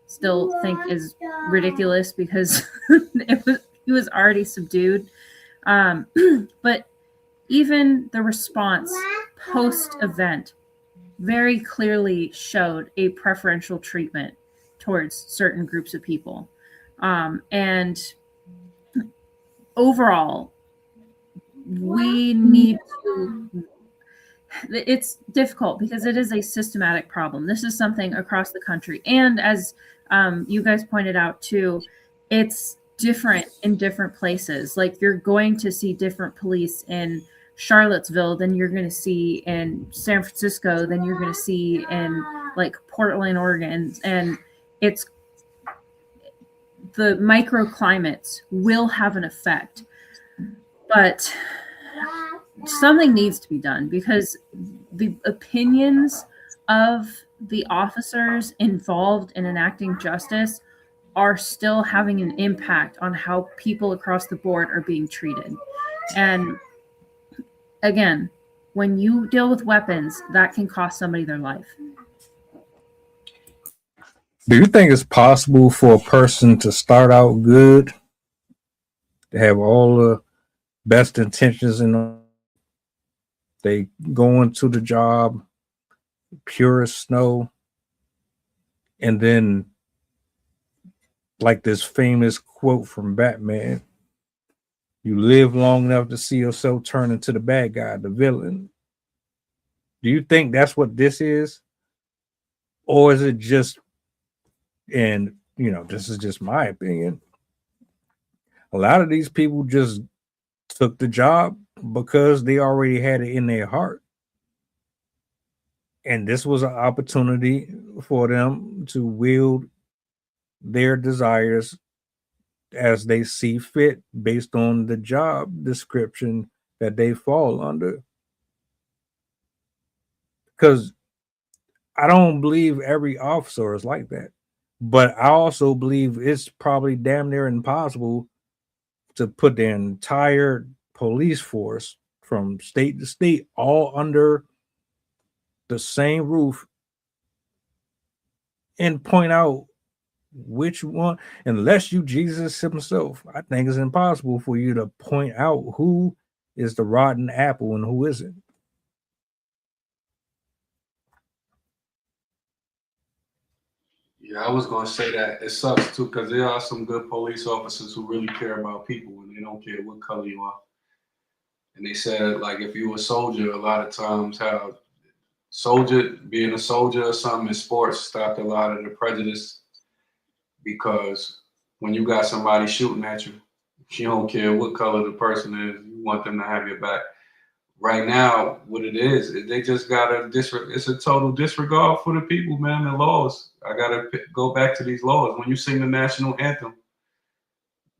still think is ridiculous, because he was already subdued. But even the response post-event very clearly showed a preferential treatment towards certain groups of people. And overall, we need to, it's difficult because it is a systematic problem. This is something across the country. And as you guys pointed out too, it's different in different places. Like, you're going to see different police in Charlottesville than you're going to see in San Francisco, than you're going to see in like Portland, Oregon. And it's, the microclimates will have an effect. But something needs to be done, because the opinions of the officers involved in enacting justice are still having an impact on how people across the board are being treated. And again, when you deal with weapons, that can cost somebody their life. Do you think it's possible for a person to start out good, to have all the best intentions in they go into the job pure as snow, and then, like this famous quote from Batman, you live long enough to see yourself turn into the bad guy, the villain? Do you think that's what this is? Or is it just, and this is just my opinion, a lot of these people just took the job because they already had it in their heart? And this was an opportunity for them to wield their desires as they see fit based on the job description that they fall under. Because I don't believe every officer is like that. But I also believe it's probably damn near impossible to put the entire police force from state to state all under the same roof and point out which one, unless you Jesus himself. I think it's impossible for you to point out who is the rotten apple and who isn't. Yeah, I was gonna say that it sucks too because there are some good police officers who really care about people and they don't care what color you are. And they said like if you a soldier, a lot of times how being a soldier or something in sports stopped a lot of the prejudice because when you got somebody shooting at you, you don't care what color the person is, you want them to have your back. Right now, what it is, they just got it's a total disregard for the people, man, the laws. I gotta go back to these laws. When you sing the national anthem,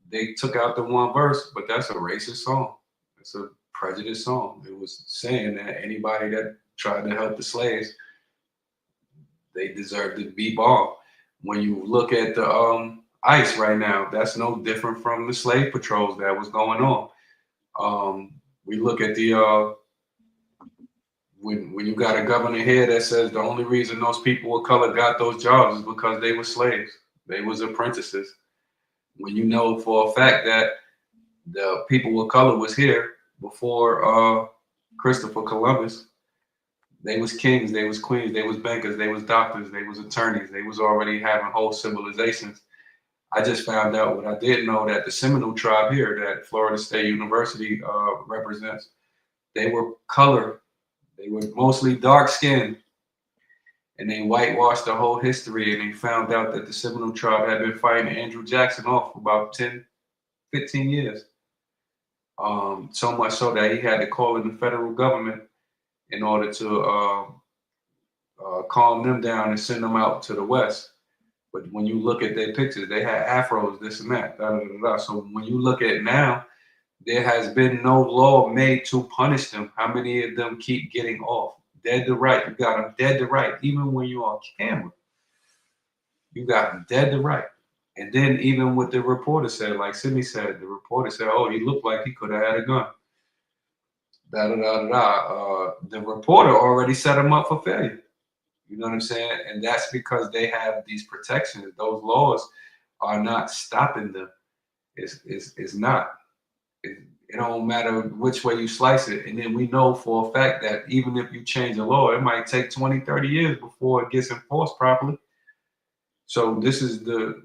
they took out the one verse, but that's a racist song. It's a prejudice song. It was saying that anybody that tried to help the slaves, they deserve to be bombed. When you look at the ICE right now, that's no different from the slave patrols that was going on. We look at the when you got a governor here that says the only reason those people of color got those jobs is because they were slaves, they was apprentices. When you know for a fact that the people of color was here before Christopher Columbus, they was kings, they was queens, they was bankers, they was doctors, they was attorneys, they was already having whole civilizations. I just found out what I didn't know, that the Seminole tribe here that Florida State University represents, they were colored. They were mostly dark skinned and they whitewashed the whole history. And they found out that the Seminole tribe had been fighting Andrew Jackson off for about 10, 15 years. So much so that he had to call in the federal government in order to calm them down and send them out to the West. But when you look at their pictures, they had afros, this and that. Da, da, da, da. So when you look at now, there has been no law made to punish them. How many of them keep getting off? Dead to right. You got them dead to right. Even when you're on camera, you got them dead to right. And then even what the reporter said, like Sydney said, the reporter said, oh, he looked like he could have had a gun. Da, da, da, da, da. The reporter already set him up for failure. You know what I'm saying? And that's because they have these protections. Those laws are not stopping them. It's not. It don't matter which way you slice it. And then we know for a fact that even if you change a law, it might take 20, 30 years before it gets enforced properly. So this is the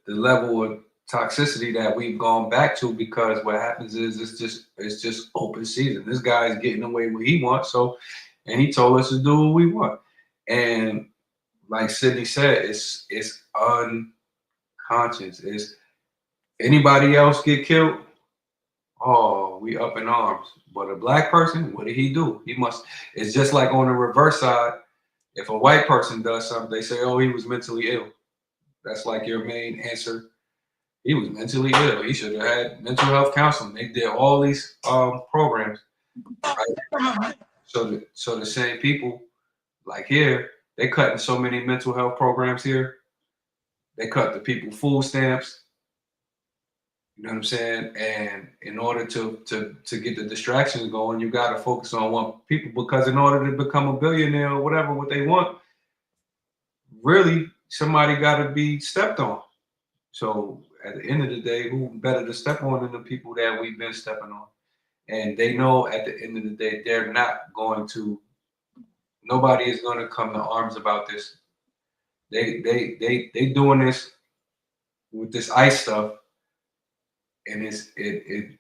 level of toxicity that we've gone back to, because what happens is it's just open season. This guy's getting away what he wants. And he told us to do what we want. And like Sydney said, it's unconscious. It's anybody else get killed, oh, we up in arms. But a black person, what did he do? It's just like on the reverse side. If a white person does something, they say, oh, he was mentally ill. That's like your main answer. He was mentally ill. He should have had mental health counseling. They did all these programs. Right? So the same people, like here, they cutting so many mental health programs here. They cut the people food stamps. You know what I'm saying? And in order to get the distractions going, you got to focus on one people, because in order to become a billionaire or whatever what they want, really somebody got to be stepped on. So at the end of the day, who better to step on than the people that we've been stepping on? And they know at the end of the day, they're not going to. Nobody is going to come to arms about this. They doing this with this ICE stuff, and it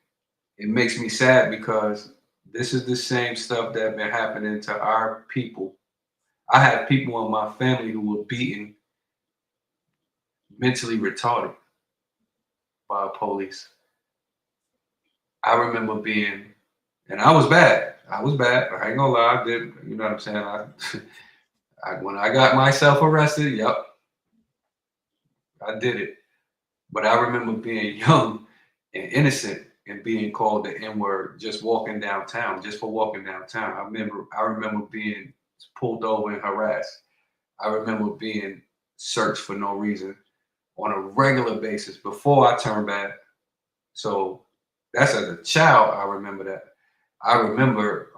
makes me sad, because this is the same stuff that been happening to our people. I have people in my family who were beaten, mentally retarded by police. I remember and I was bad. I was bad. I ain't gonna lie. I did. You know what I'm saying? When I got myself arrested, yep, I did it. But I remember being young and innocent and being called the N-word just walking downtown, just for walking downtown. I remember being pulled over and harassed. I remember being searched for no reason on a regular basis before I turned bad. So that's as a child, I remember that. I remember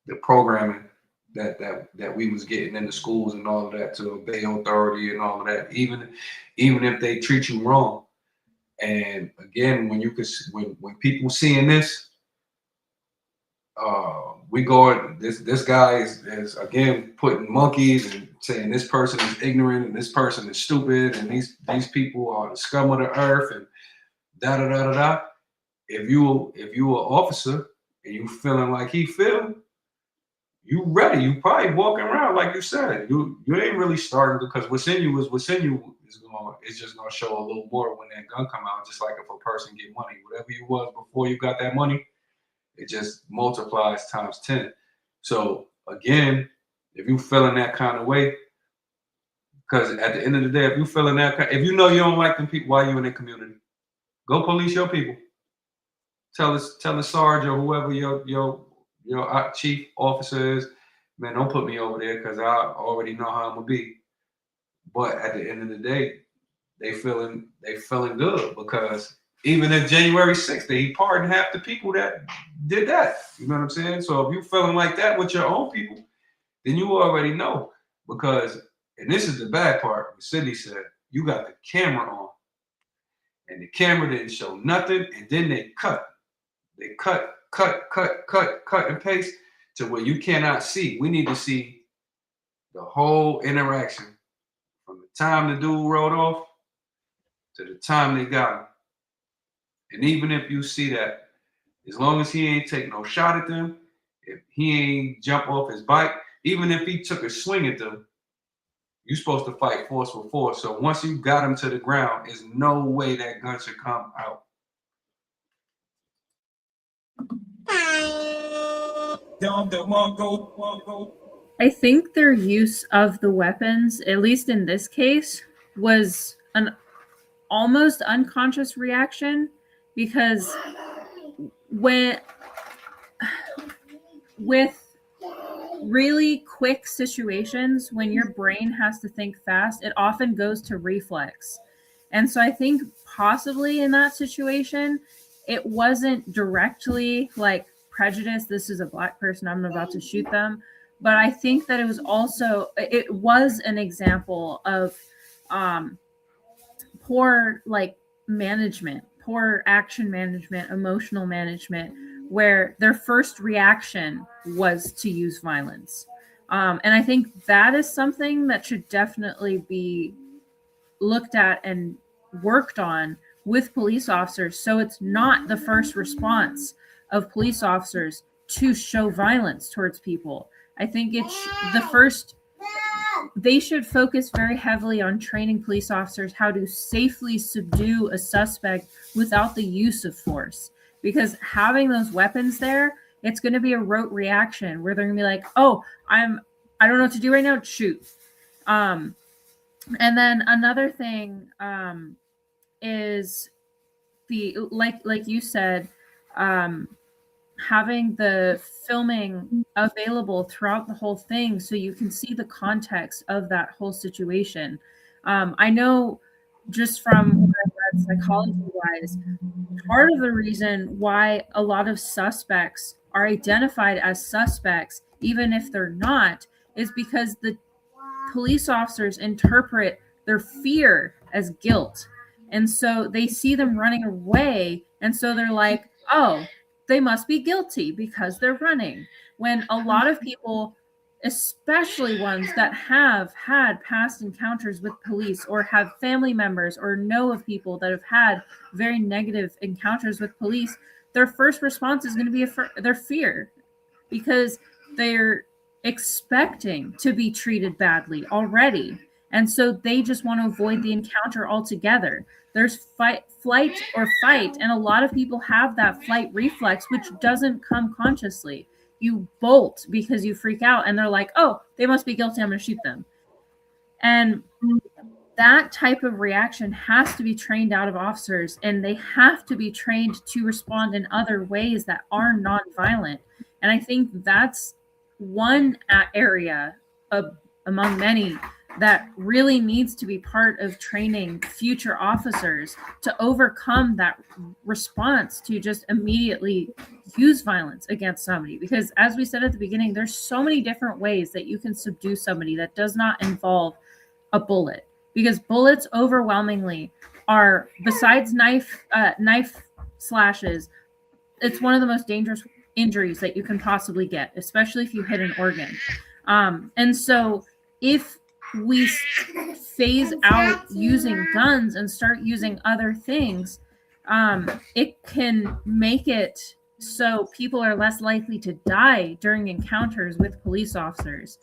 the programming that we was getting in the schools and all of that, to obey authority and all of that, even if they treat you wrong. And again, when people seeing this, we go, this guy is again putting monkeys and saying this person is ignorant and this person is stupid and these people are the scum of the earth and da da da da da. If you an officer and you feeling like he feel, you ready. You probably walking around like you said. You ain't really starting, because what's in you it's just gonna show a little more when that gun come out. Just like if a person get money, whatever you was before you got that money, it just multiplies times 10. So again, if you feeling that kind of way, because at the end of the day, if you feeling if you know you don't like them people, why you in the community? Go police your people. Tell the sergeant or whoever your chief officer is, man, don't put me over there because I already know how I'm gonna be. But at the end of the day, they feeling good, because even if January 6th, he pardoned half the people that did that. You know what I'm saying? So if you feeling like that with your own people, then you already know. Because, and this is the bad part, Cindy said, you got the camera on, and the camera didn't show nothing, and then they cut. They cut and paste to where you cannot see. We need to see the whole interaction from the time the dude rode off to the time they got him. And even if you see that, as long as he ain't take no shot at them, if he ain't jump off his bike, even if he took a swing at them, you're supposed to fight force with force. So once you got him to the ground, there's no way that gun should come out. I think their use of the weapons, at least in this case, was an almost unconscious reaction, because with really quick situations, when your brain has to think fast, it often goes to reflex. And so I think possibly in that situation, it wasn't directly like prejudice, this is a black person, I'm about to shoot them. But I think that it was an example of poor management, poor action management, emotional management, where their first reaction was to use violence. And I think that is something that should definitely be looked at and worked on with police officers, so it's not the first response of police officers to show violence towards people. I think they should focus very heavily on training police officers how to safely subdue a suspect without the use of force. Because having those weapons there, it's going to be a rote reaction where they're going to be like, "Oh, I don't know what to do right now. Shoot." And then another thing is the like you said, having the filming available throughout the whole thing so you can see the context of that whole situation. I know just from what I've read psychology-wise, part of the reason why a lot of suspects are identified as suspects, even if they're not, is because the police officers interpret their fear as guilt. And so they see them running away, and so they're like, oh, they must be guilty because they're running. When a lot of people, especially ones that have had past encounters with police or have family members or know of people that have had very negative encounters with police, their first response is going to be their fear, because they're expecting to be treated badly already. And so they just want to avoid the encounter altogether. There's flight or fight. And a lot of people have that flight reflex, which doesn't come consciously. You bolt because you freak out and they're like, oh, they must be guilty. I'm going to shoot them. And that type of reaction has to be trained out of officers, and they have to be trained to respond in other ways that are nonviolent. And I think that's one area among many that really needs to be part of training future officers to overcome that response to just immediately use violence against somebody. Because as we said at the beginning, there's so many different ways that you can subdue somebody that does not involve a bullet, because bullets overwhelmingly are, besides knife slashes, it's one of the most dangerous injuries that you can possibly get, especially if you hit an organ. And so if we phase out using guns and start using other things, it can make it so people are less likely to die during encounters with police officers.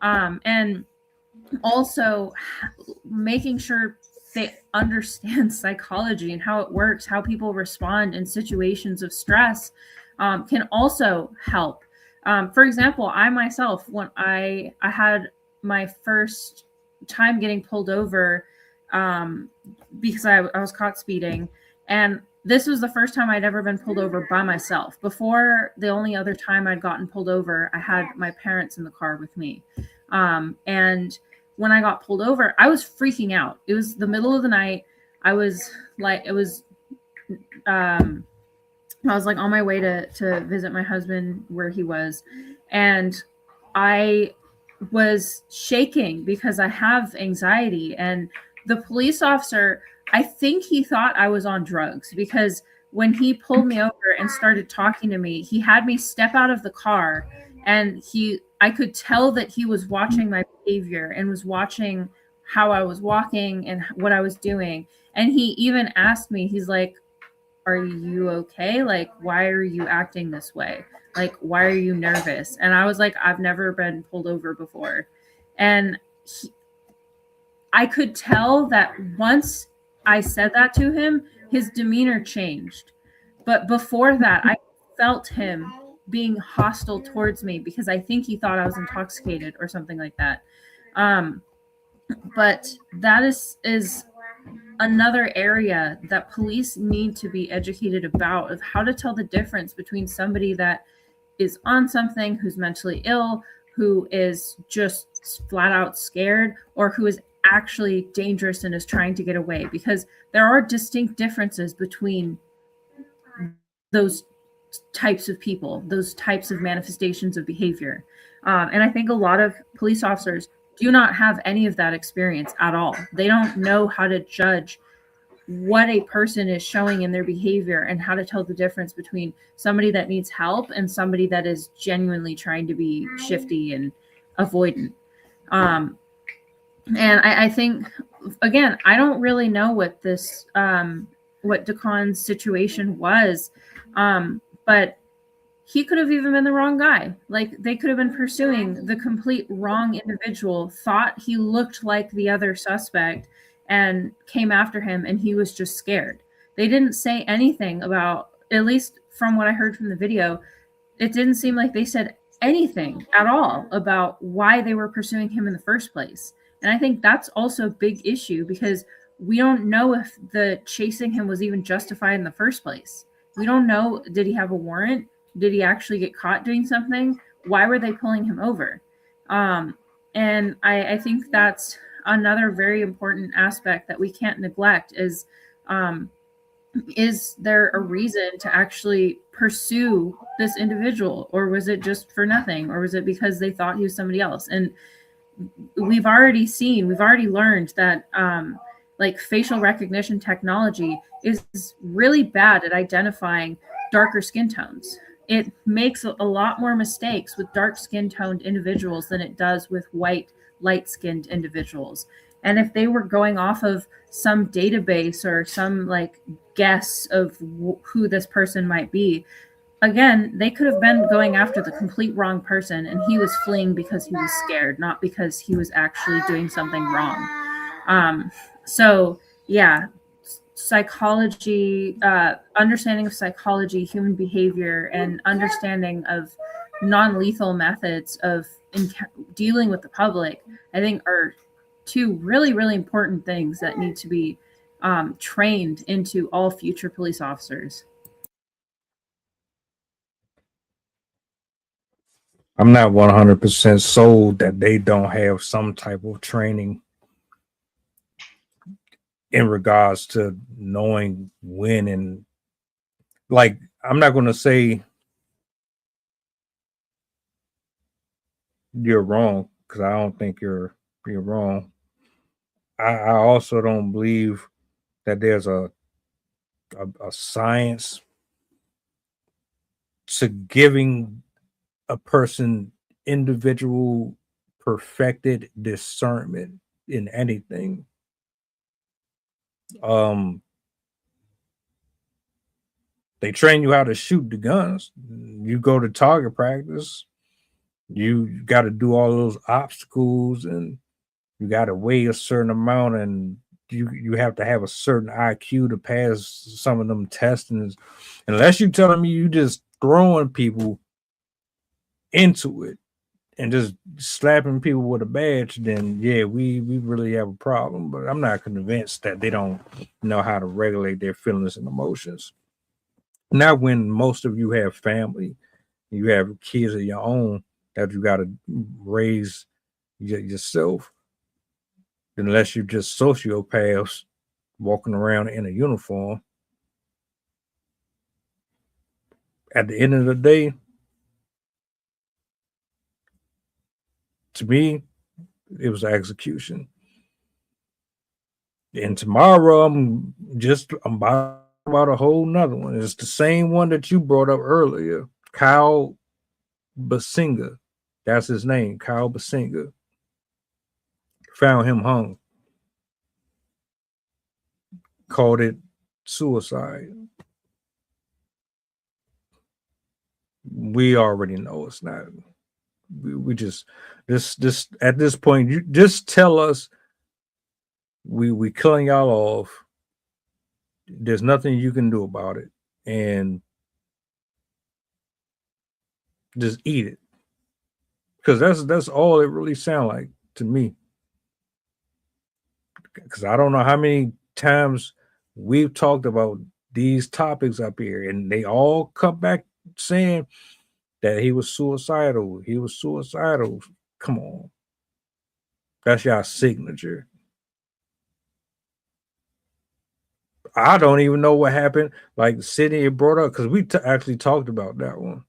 And also making sure they understand psychology and how it works, how people respond in situations of stress, can also help. For example, I myself, when I had my first time getting pulled over, because I was caught speeding, and this was the first time I'd ever been pulled over by myself. Before, the only other time I'd gotten pulled over, I had my parents in the car with me. And when I got pulled over, I was freaking out. It was the middle of the night. I was like on my way to visit my husband where he was. And I was shaking because I have anxiety. And the police officer, I think he thought I was on drugs, because when he pulled me over and started talking to me, he had me step out of the car, and I could tell that he was watching my behavior and was watching how I was walking and what I was doing. And he even asked me, he's like, are you okay? Like, why are you acting this way? Like, why are you nervous? And I was like, I've never been pulled over before. And I could tell that once I said that to him, his demeanor changed. But before that, I felt him being hostile towards me because I think he thought I was intoxicated or something like that. But that is another area that police need to be educated about, of how to tell the difference between somebody that is on something, who's mentally ill, who is just flat out scared, or who is actually dangerous and is trying to get away, because there are distinct differences between those types of people, those types of manifestations of behavior. And I think a lot of police officers do not have any of that experience at all. They don't know how to judge what a person is showing in their behavior and how to tell the difference between somebody that needs help and somebody that is genuinely trying to be shifty and avoidant. And I think, again, I don't really know what this, what Da-Quain's situation was, but he could have even been the wrong guy. Like, they could have been pursuing the complete wrong individual, thought he looked like the other suspect, and came after him, and he was just scared. They didn't say anything about, at least from what I heard from the video, it didn't seem like they said anything at all about why they were pursuing him in the first place. And I think that's also a big issue, because we don't know if the chasing him was even justified in the first place. We don't know, did he have a warrant? Did he actually get caught doing something? Why were they pulling him over? And I think that's another very important aspect that we can't neglect is there a reason to actually pursue this individual? Or was it just for nothing? Or was it because they thought he was somebody else? And we've already learned that like facial recognition technology is really bad at identifying darker skin tones. It makes a lot more mistakes with dark skin toned individuals than it does with white, light skinned individuals. And if they were going off of some database or some like guess of who this person might be, again, they could have been going after the complete wrong person, and he was fleeing because he was scared, not because he was actually doing something wrong. So yeah, psychology, understanding of psychology, human behavior, and understanding of non-lethal methods of dealing with the public, I think are two really, really important things that need to be trained into all future police officers. I'm not 100% sold that they don't have some type of training in regards to knowing when, and like, I'm not going to say you're wrong, because I don't think you're wrong. I also don't believe that there's a science to giving a person individual perfected discernment in anything. They train you how to shoot the guns. You go to target practice, you got to do all those obstacles, and you got to weigh a certain amount, and you have to have a certain IQ to pass some of them testings. Unless you're telling me you just throwing people into it and just slapping people with a badge, then yeah, we really have a problem. But I'm not convinced that they don't know how to regulate their feelings and emotions. Not when most of you have family, you have kids of your own that you got to raise yourself, unless you're just sociopaths walking around in a uniform. At the end of the day, to me, it was execution. And tomorrow, I'm about a whole nother one. It's the same one that you brought up earlier, Kyle Basinga. That's his name, Kyle Basinga. Found him hung. Called it suicide. We already know it's not. We just this at this point, you just tell us we killing y'all off. There's nothing you can do about it, and just eat it, because that's all it really sounds like to me. Because I don't know how many times we've talked about these topics up here, and they all come back saying that he was suicidal. He was suicidal. Come on, that's your signature. I don't even know what happened. Like Sydney brought up, because we actually talked about that one.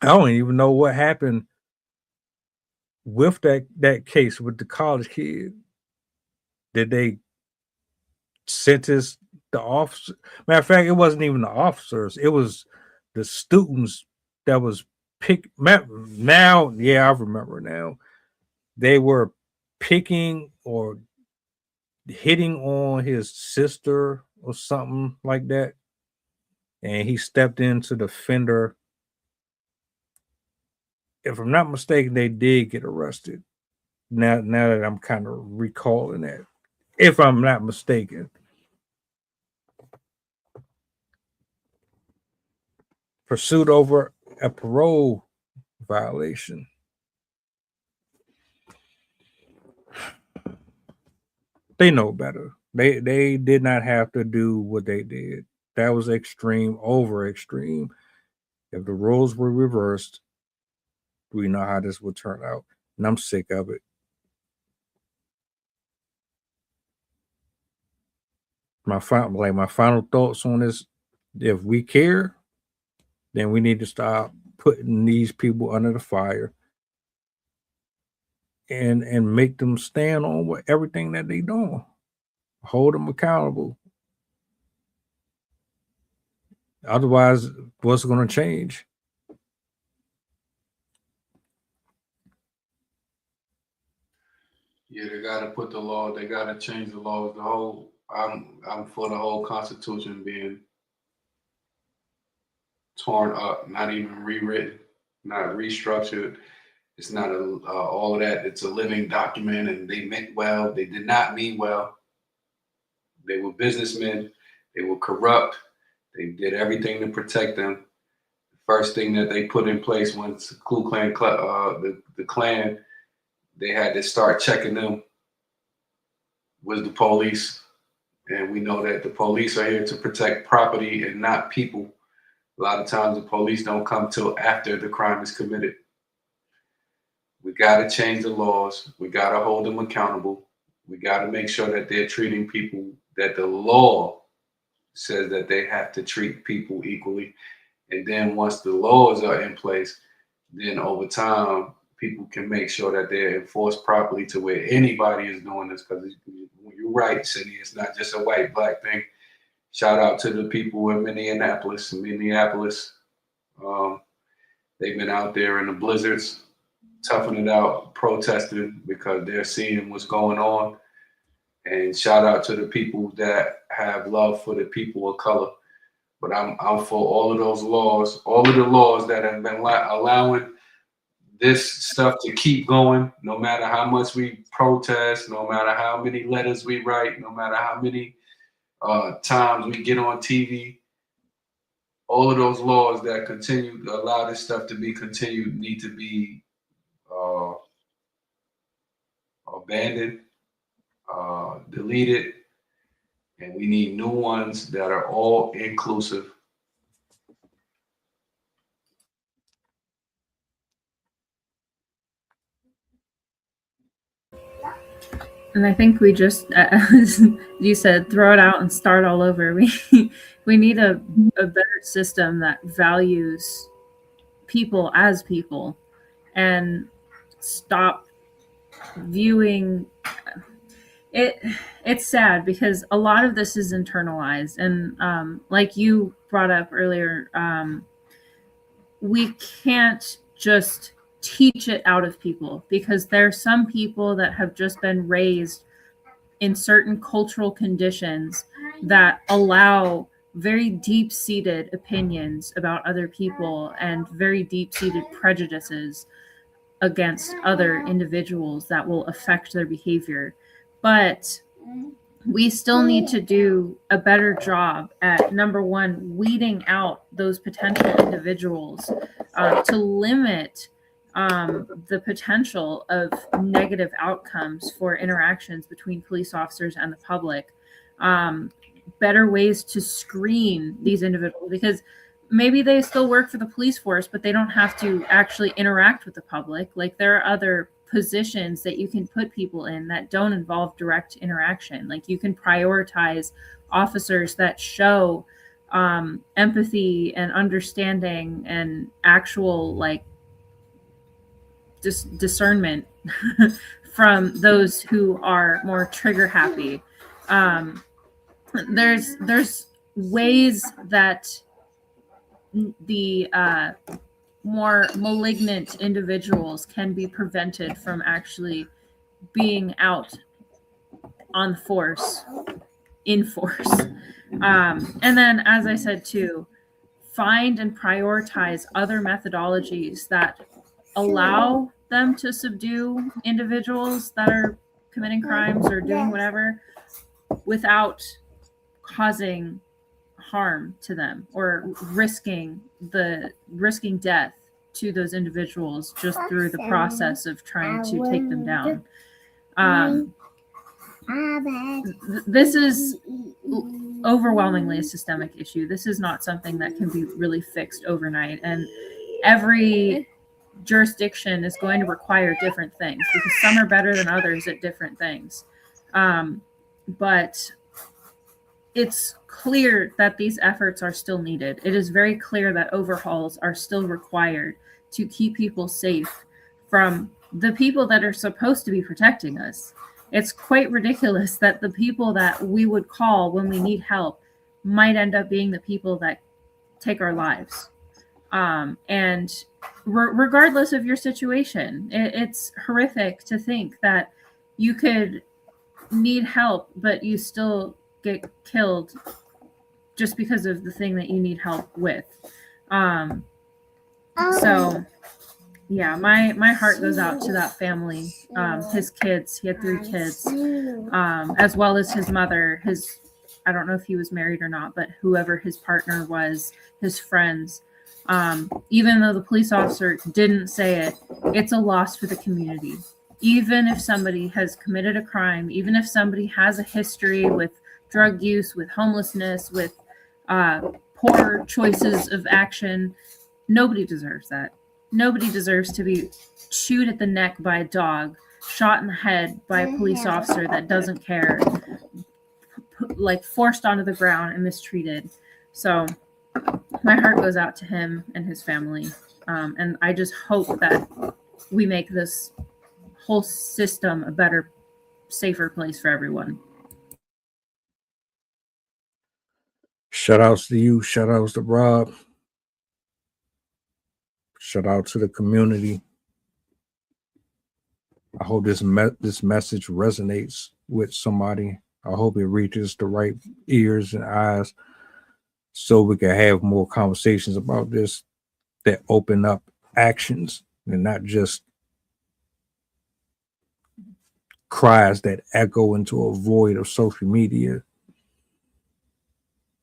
I don't even know what happened with that case with the college kid. Did they sentence the officer? Matter of fact, it wasn't even the officers. It was the students that was pick. Now, yeah, I remember now. They were picking or hitting on his sister or something like that, and he stepped into the fender. If I'm not mistaken, they did get arrested. Now that I'm kind of recalling that, if I'm not mistaken. Pursuit over a parole violation. They know better. They did not have to do what they did. That was extreme, over extreme. If the roles were reversed, we know how this would turn out. And I'm sick of it. My final thoughts on this: if we care, then we need to stop putting these people under the fire and make them stand on what everything that they doing. Hold them accountable. Otherwise, what's going to change? Yeah, they got to put the law. They got to change the laws. The whole. I'm for the whole Constitution being torn up, not even rewritten, not restructured. It's not all of that. It's a living document, and they meant well. They did not mean well. They were businessmen. They were corrupt. They did everything to protect them. The first thing that they put in place once the Ku Klux Klan, the Klan, they had to start checking them was the police. And we know that the police are here to protect property and not people. A lot of times the police don't come till after the crime is committed. We got to change the laws. We got to hold them accountable. We got to make sure that they're treating people, that the law says that they have to treat people equally. And then once the laws are in place, then over time, people can make sure that they're enforced properly to where anybody is doing this. Because you're right, Cindy, it's not just a white, black thing. Shout out to the people in Minneapolis. They've been out there in the blizzards, toughing it out, protesting because they're seeing what's going on. And shout out to the people that have love for the people of color. But I'm for all of those laws, all of the laws that have been allowing this stuff to keep going, no matter how much we protest, no matter how many letters we write, no matter how many times we get on TV. All of those laws that continue to allow this stuff to be continued need to be abandoned, deleted, and we need new ones that are all inclusive. And I think we just, you said, throw it out and start all over. We need a better system that values people as people and stop viewing it. It's sad because a lot of this is internalized. And like you brought up earlier, we can't just teach it out of people because there are some people that have just been raised in certain cultural conditions that allow very deep-seated opinions about other people and very deep-seated prejudices against other individuals that will affect their behavior. But we still need to do a better job at, number one, weeding out those potential individuals to limit the potential of negative outcomes for interactions between police officers and the public. Better ways to screen these individuals, because maybe they still work for the police force, but they don't have to actually interact with the public. Like, there are other positions that you can put people in that don't involve direct interaction. Like, you can prioritize officers that show empathy and understanding and actual, like, discernment from those who are more trigger happy. There's ways that the more malignant individuals can be prevented from actually being out on force, in force. And then, as I said too, find and prioritize other methodologies that allow them to subdue individuals that are committing crimes or doing whatever without causing harm to them or risking death to those individuals just through the process of trying to take them down. This is overwhelmingly a systemic issue. This is not something that can be really fixed overnight, and every jurisdiction is going to require different things because some are better than others at different things. But it's clear that these efforts are still needed. It is very clear that overhauls are still required to keep people safe from the people that are supposed to be protecting us. It's quite ridiculous that the people that we would call when we need help might end up being the people that take our lives. And regardless of your situation, it's horrific to think that you could need help, but you still get killed just because of the thing that you need help with. So yeah, my heart goes out to that family. His kids, he had 3 kids, as well as his mother. I don't know if he was married or not, but whoever his partner was, his friends. Even though the police officer didn't say it, it's a loss for the community. Even if somebody has committed a crime, even if somebody has a history with drug use, with homelessness, with poor choices of action, nobody deserves that. Nobody deserves to be chewed at the neck by a dog, shot in the head by a police officer that doesn't care, like forced onto the ground and mistreated. So my heart goes out to him and his family. And I just hope that we make this whole system a better, safer place for everyone. Shout outs to you. Shout outs to Rob. Shout out to the community. I hope this message resonates with somebody. I hope it reaches the right ears and eyes so we can have more conversations about this that open up actions and not just cries that echo into a void of social media.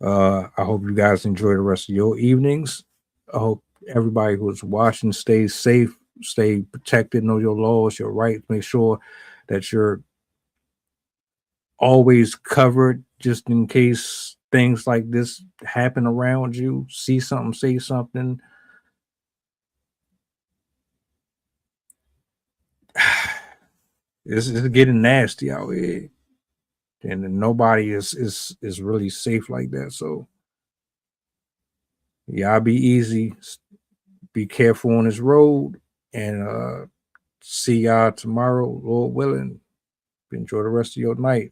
I hope you guys enjoy the rest of your evenings. I hope everybody who's watching stays safe, stay protected, know your laws, your rights, make sure that you're always covered just in case things like this happen around you. See something, say something. It's getting nasty out here, and nobody is really safe like that. So y'all be easy, be careful on this road, and see y'all tomorrow, Lord willing. Enjoy the rest of your night.